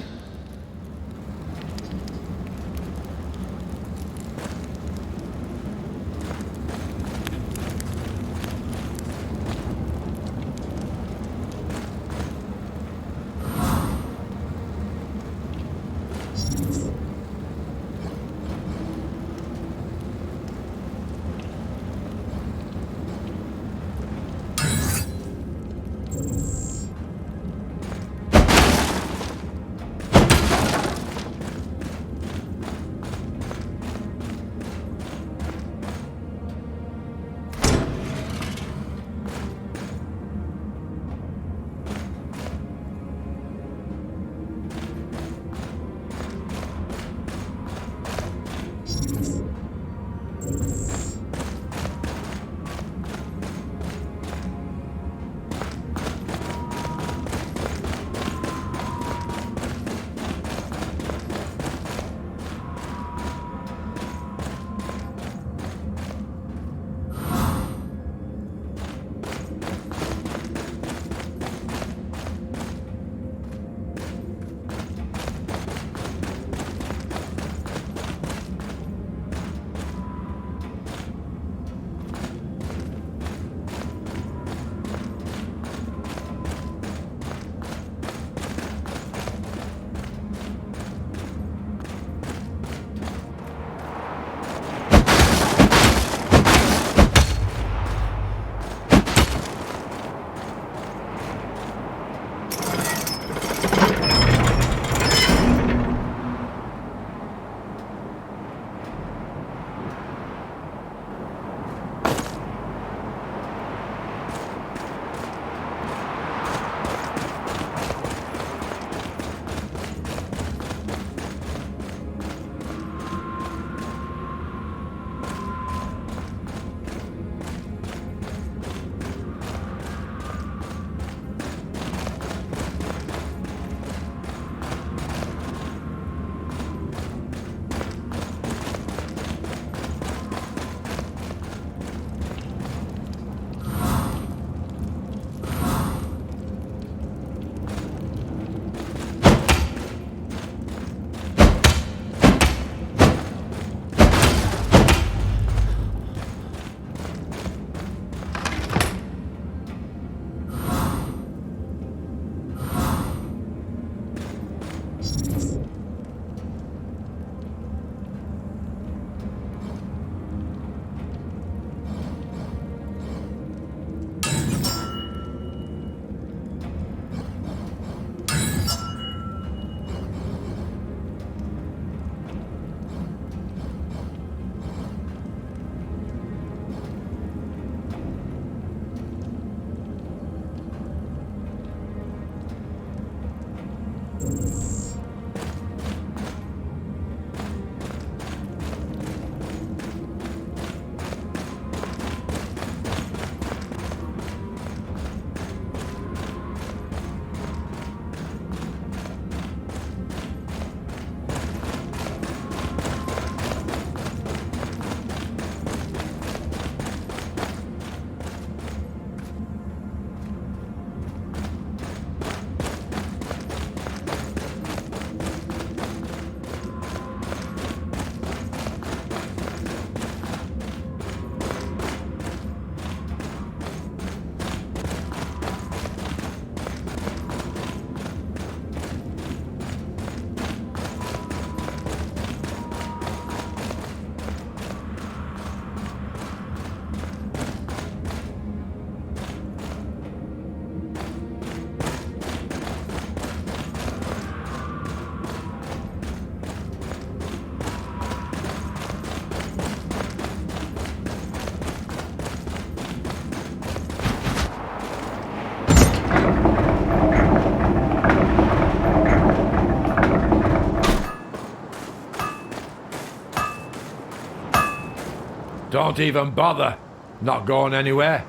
Speaker 11: Don't even bother. Not going anywhere.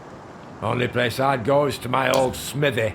Speaker 11: Only place I'd go is to my old smithy.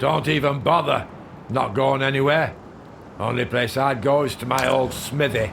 Speaker 11: Don't even bother. Not going anywhere. Only place I'd go is to my old smithy.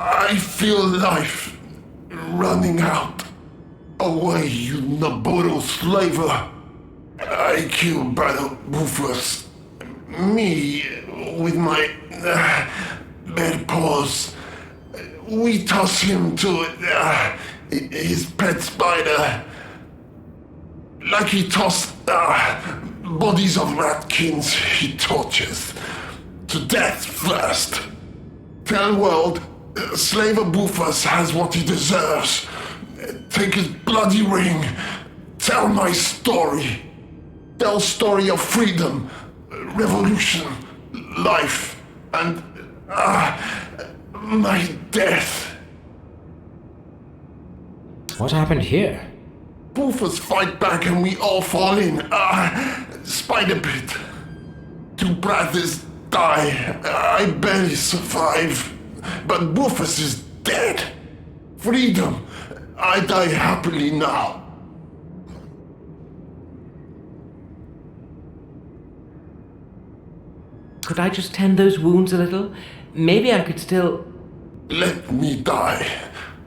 Speaker 7: I feel life running out. Away, you Naboro slaver. I kill Battle Woofers. Me, with my bare paws. We toss him to his pet spider. Like he tossed bodies of ratkins he tortures. To death first. Tell world, Slaver Boofus has what he deserves. Take his bloody ring. Tell my story. Tell story of freedom, revolution, life, and my death.
Speaker 9: What happened here?
Speaker 7: Boofers fight back and we all fall in. Spider pit. 2 brothers die. I barely survive. But Boofers is dead. Freedom. I die happily now.
Speaker 9: Could I just tend those wounds a little? Maybe I could still...
Speaker 7: Let me die.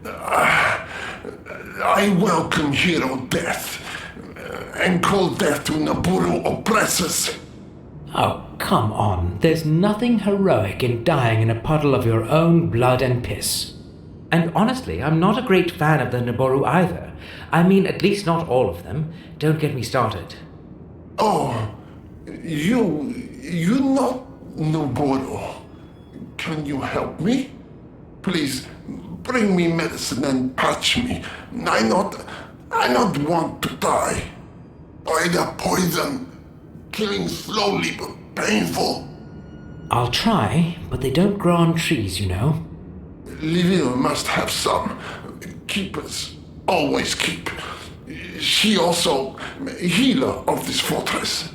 Speaker 7: I welcome hero death. And call death to Naburu oppressors.
Speaker 9: Oh, come on. There's nothing heroic in dying in a puddle of your own blood and piss. And honestly, I'm not a great fan of the Naboru either. I mean, at least not all of them. Don't get me started.
Speaker 7: Oh, you not Naboru. Can you help me? Please, bring me medicine and patch me. I not want to die. By the poison. Killing slowly but painful.
Speaker 9: I'll try, but they don't grow on trees, you know.
Speaker 7: Livia must have some. Keepers always keep. She also healer of this fortress.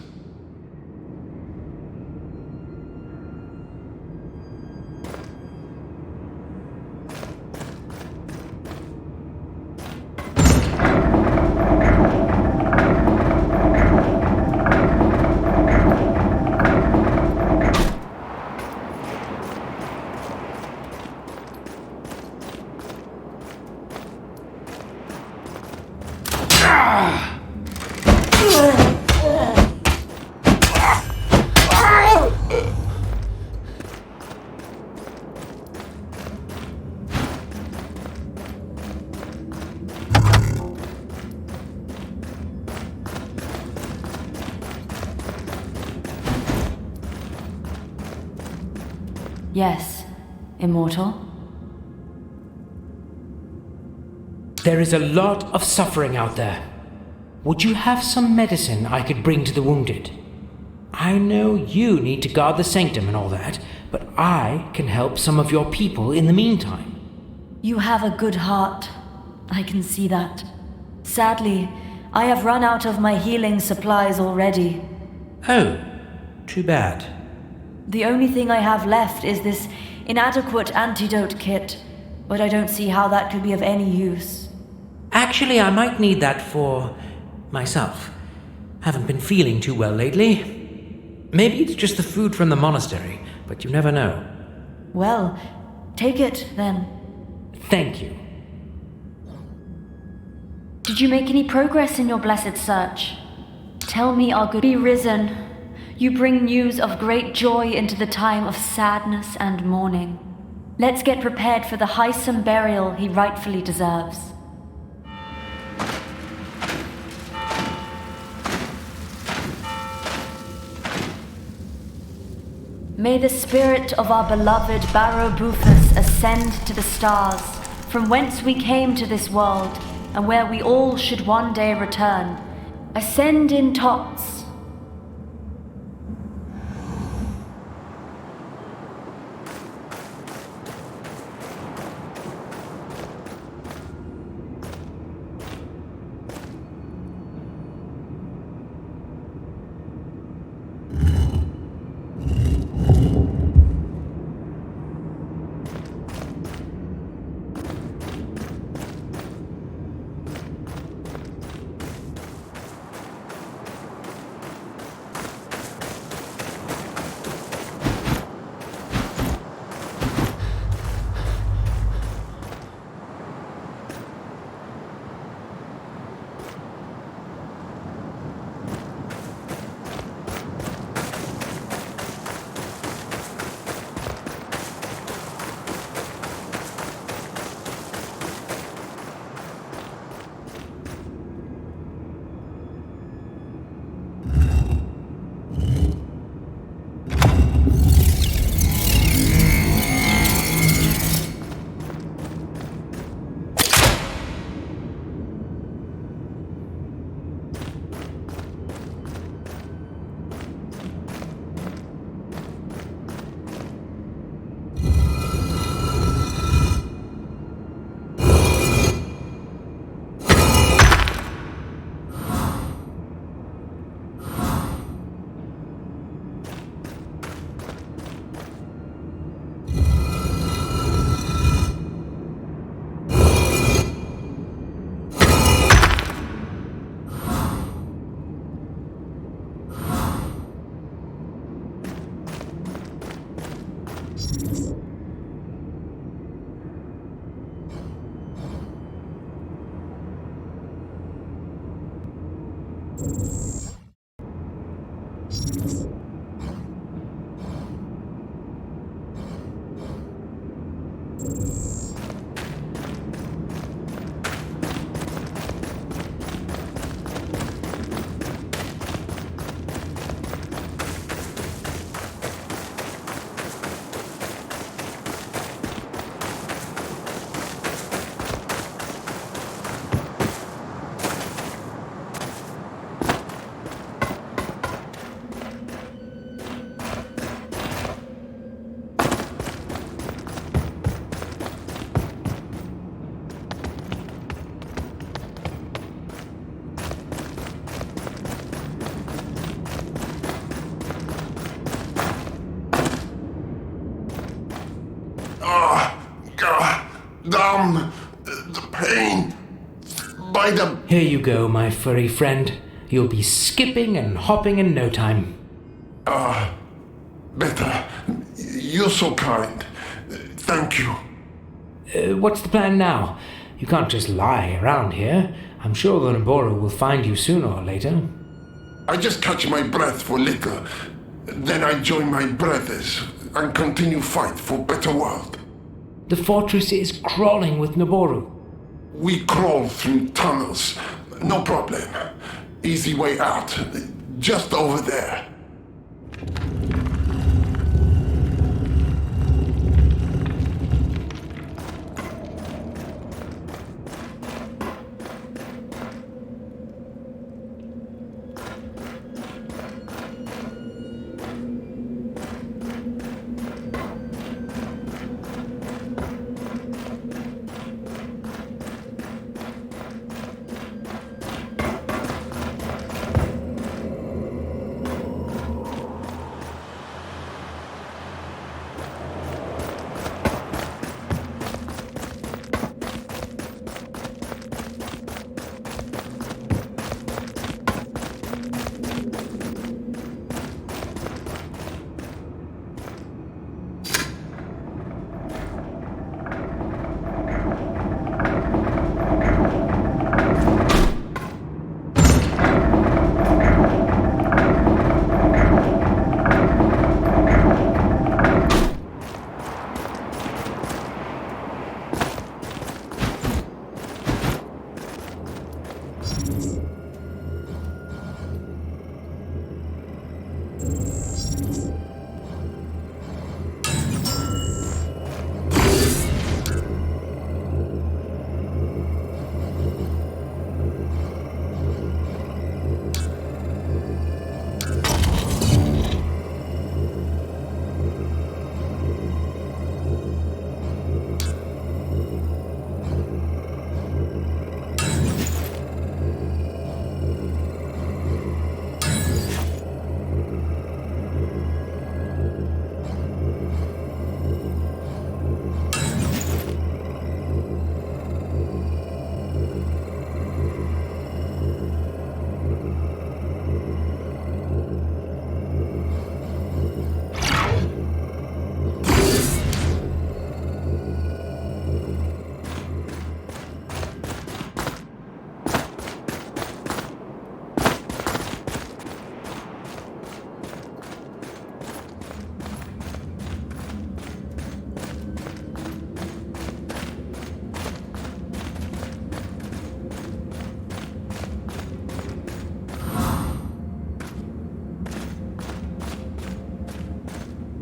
Speaker 6: Yes, immortal.
Speaker 9: There is a lot of suffering out there. Would you have some medicine I could bring to the wounded? I know you need to guard the sanctum and all that, but I can help some of your people in the meantime.
Speaker 6: You have a good heart. I can see that. Sadly, I have run out of my healing supplies already.
Speaker 9: Oh, too bad.
Speaker 6: The only thing I have left is this inadequate antidote kit, but I don't see how that could be of any use.
Speaker 9: Actually, I might need that for myself. Haven't been feeling too well lately. Maybe it's just the food from the monastery, but you never know.
Speaker 6: Well, take it then.
Speaker 9: Thank you.
Speaker 6: Did you make any progress in your blessed search? Tell me our good be risen. You bring news of great joy into the time of sadness and mourning. Let's get prepared for the wholesome burial he rightfully deserves. May the spirit of our beloved Barrow Bufus ascend to the stars, from whence we came to this world, and where we all should one day return. Ascend in tots.
Speaker 7: The pain. By the...
Speaker 9: Here you go, my furry friend. You'll be skipping and hopping in no time.
Speaker 7: Better. You're so kind. Thank you.
Speaker 9: What's the plan now? You can't just lie around here. I'm sure the Naboru will find you sooner or later.
Speaker 7: I just catch my breath for little. Then I join my brothers and continue fight for better world.
Speaker 9: The fortress is crawling with Naboru.
Speaker 7: We crawl through tunnels. No problem. Easy way out. Just over there.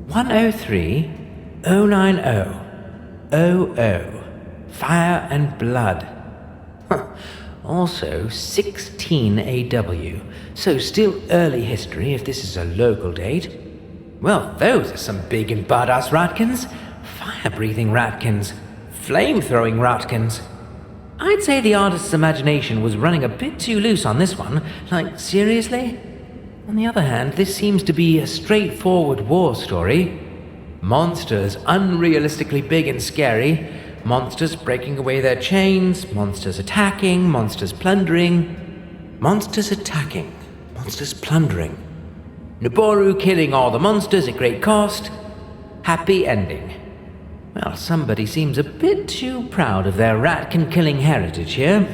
Speaker 9: (103 090 00) Fire and Blood. Also 16 AW, so still early history if this is a local date. Well, those are some big and badass ratkins. Fire-breathing ratkins. Flame-throwing ratkins. I'd say the artist's imagination was running a bit too loose on this one. Like, seriously? On the other hand, this seems to be a straightforward war story. Monsters unrealistically big and scary. Monsters breaking away their chains. Monsters attacking. Monsters plundering. Monsters attacking. Monsters plundering. Naboru killing all the monsters at great cost. Happy ending. Well, somebody seems a bit too proud of their ratkin-killing heritage here.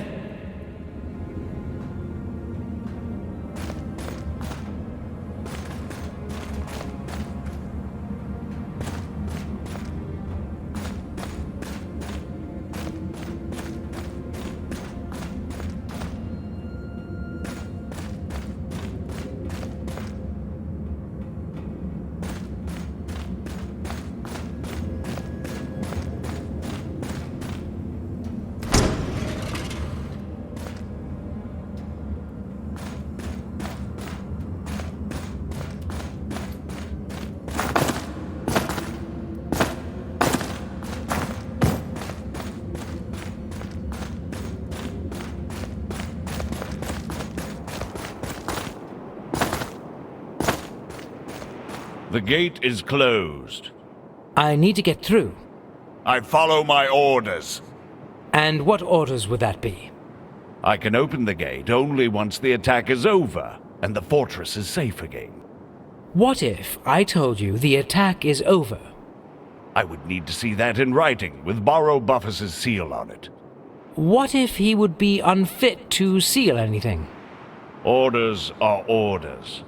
Speaker 13: The gate is closed.
Speaker 9: I need to get through.
Speaker 13: I follow my orders.
Speaker 9: And what orders would that be?
Speaker 13: I can open the gate only once the attack is over and the fortress is safe again.
Speaker 9: What if I told you the attack is over?
Speaker 13: I would need to see that in writing, with Barrow Bufface's seal on it.
Speaker 9: What if he would be unfit to seal anything?
Speaker 13: Orders are orders.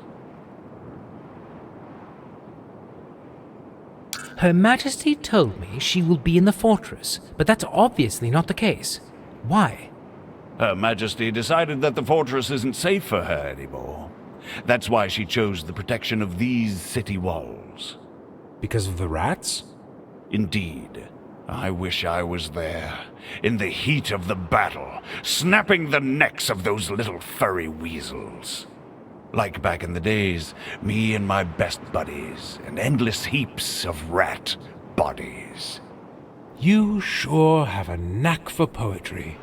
Speaker 9: Her Majesty told me she will be in the fortress, but that's obviously not the case. Why?
Speaker 13: Her Majesty decided that the fortress isn't safe for her anymore. That's why she chose the protection of these city walls.
Speaker 17: Because of the rats?
Speaker 13: Indeed. I wish I was there, in the heat of the battle, snapping the necks of those little furry weasels. Like back in the days, me and my best buddies, and endless heaps of rat bodies.
Speaker 17: You sure have a knack for poetry.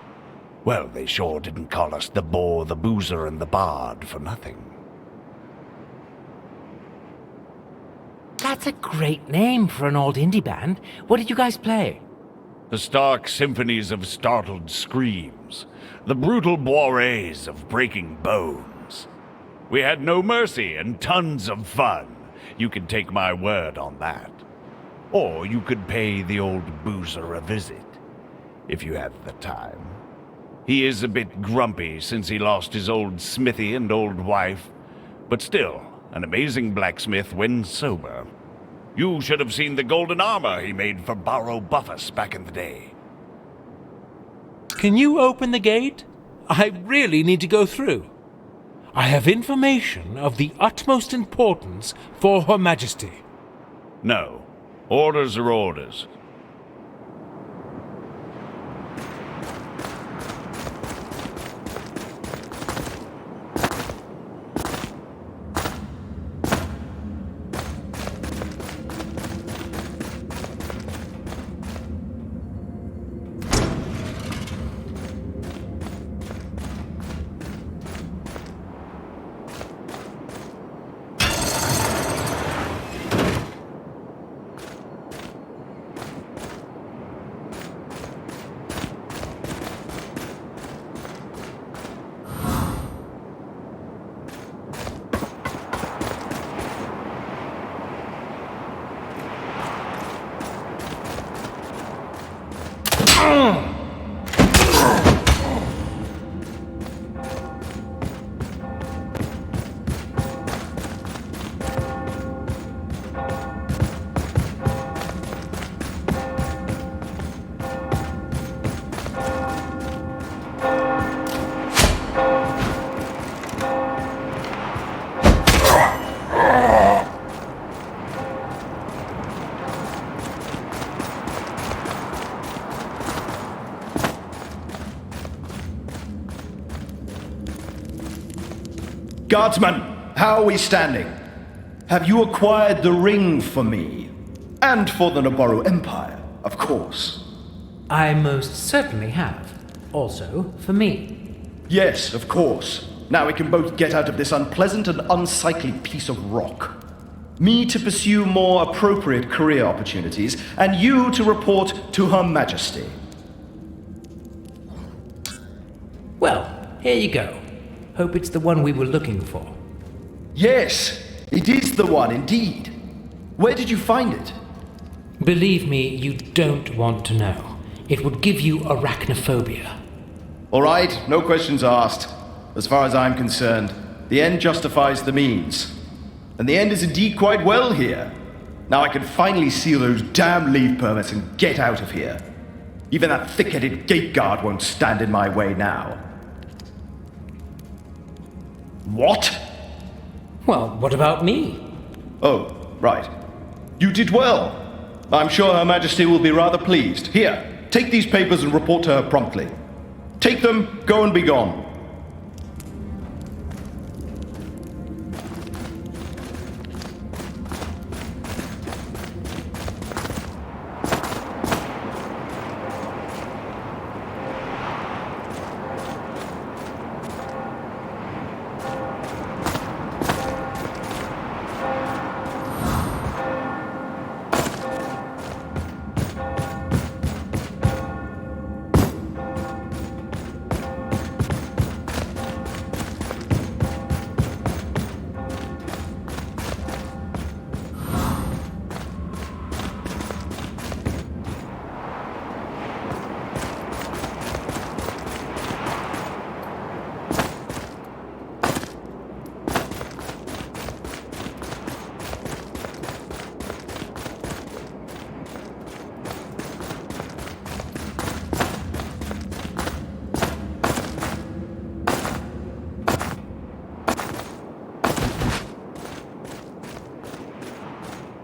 Speaker 13: Well, they sure didn't call us the Boar, the Boozer, and the Bard for nothing.
Speaker 9: That's a great name for an old indie band. What did you guys play?
Speaker 13: The stark symphonies of startled screams, the brutal boiries of breaking bones. We had no mercy and tons of fun. You can take my word on that. Or you could pay the old Boozer a visit, if you have the time. He is a bit grumpy since he lost his old smithy and old wife, but still, an amazing blacksmith when sober. You should have seen the golden armor he made for Barrow Bufface back in the day.
Speaker 17: Can you open the gate? I really need to go through. I have information of the utmost importance for Her Majesty.
Speaker 13: No. Orders are orders.
Speaker 14: Guardsman, how are we standing? Have you acquired the ring for me? And for the Naboru Empire, of course.
Speaker 9: I most certainly have. Also, for me.
Speaker 14: Yes, of course. Now we can both get out of this unpleasant and unsightly piece of rock. Me to pursue more appropriate career opportunities, and you to report to Her Majesty.
Speaker 9: Well, here you go. Hope it's the one we were looking for.
Speaker 14: Yes, it is the one indeed. Where did you find it?
Speaker 9: Believe me, you don't want to know. It would give you arachnophobia.
Speaker 14: All right, no questions asked. As far as I'm concerned, the end justifies the means. And the end is indeed quite well here. Now I can finally seal those damn leave permits and get out of here. Even that thick-headed gate guard won't stand in my way now. What?
Speaker 9: Well, what about me?
Speaker 14: Oh, right. You did well. I'm sure Her Majesty will be rather pleased. Here, take these papers and report to her promptly. Take them, go and be gone.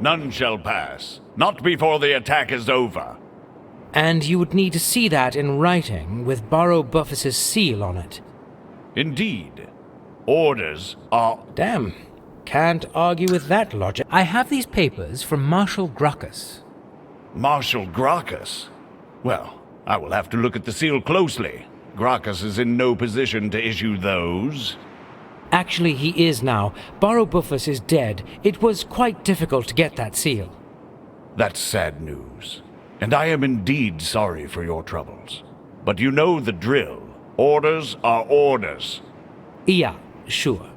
Speaker 13: None shall pass. Not before the attack is over.
Speaker 9: And you would need to see that in writing with Barrow Bufus's seal on it.
Speaker 13: Indeed. Orders are...
Speaker 9: Damn. Can't argue with that logic. I have these papers from Marshal Gracchus.
Speaker 13: Marshal Gracchus? Well, I will have to look at the seal closely. Gracchus is in no position to issue those.
Speaker 9: Actually, he is now. Barrow Bufus is dead. It was quite difficult to get that seal.
Speaker 13: That's sad news. And I am indeed sorry for your troubles. But you know the drill. Orders are orders.
Speaker 9: Yeah, sure.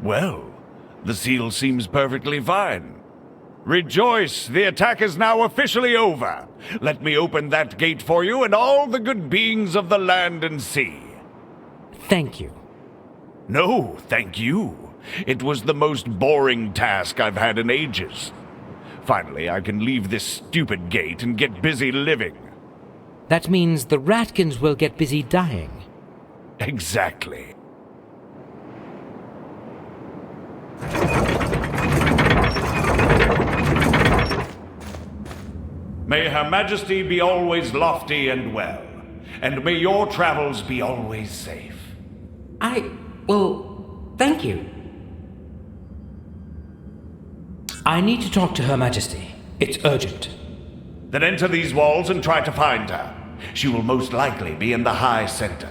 Speaker 13: Well, the seal seems perfectly fine. Rejoice! The attack is now officially over. Let me open that gate for you and all the good beings of the land and sea.
Speaker 9: Thank you.
Speaker 13: No, thank you. It was the most boring task I've had in ages. Finally, I can leave this stupid gate and get busy living.
Speaker 9: That means the Ratkins will get busy dying.
Speaker 13: Exactly. May Her Majesty be always lofty and well, and may your travels be always safe.
Speaker 9: Well, thank you. I need to talk to Her Majesty. It's urgent.
Speaker 13: Then enter these walls and try to find her. She will most likely be in the High Center.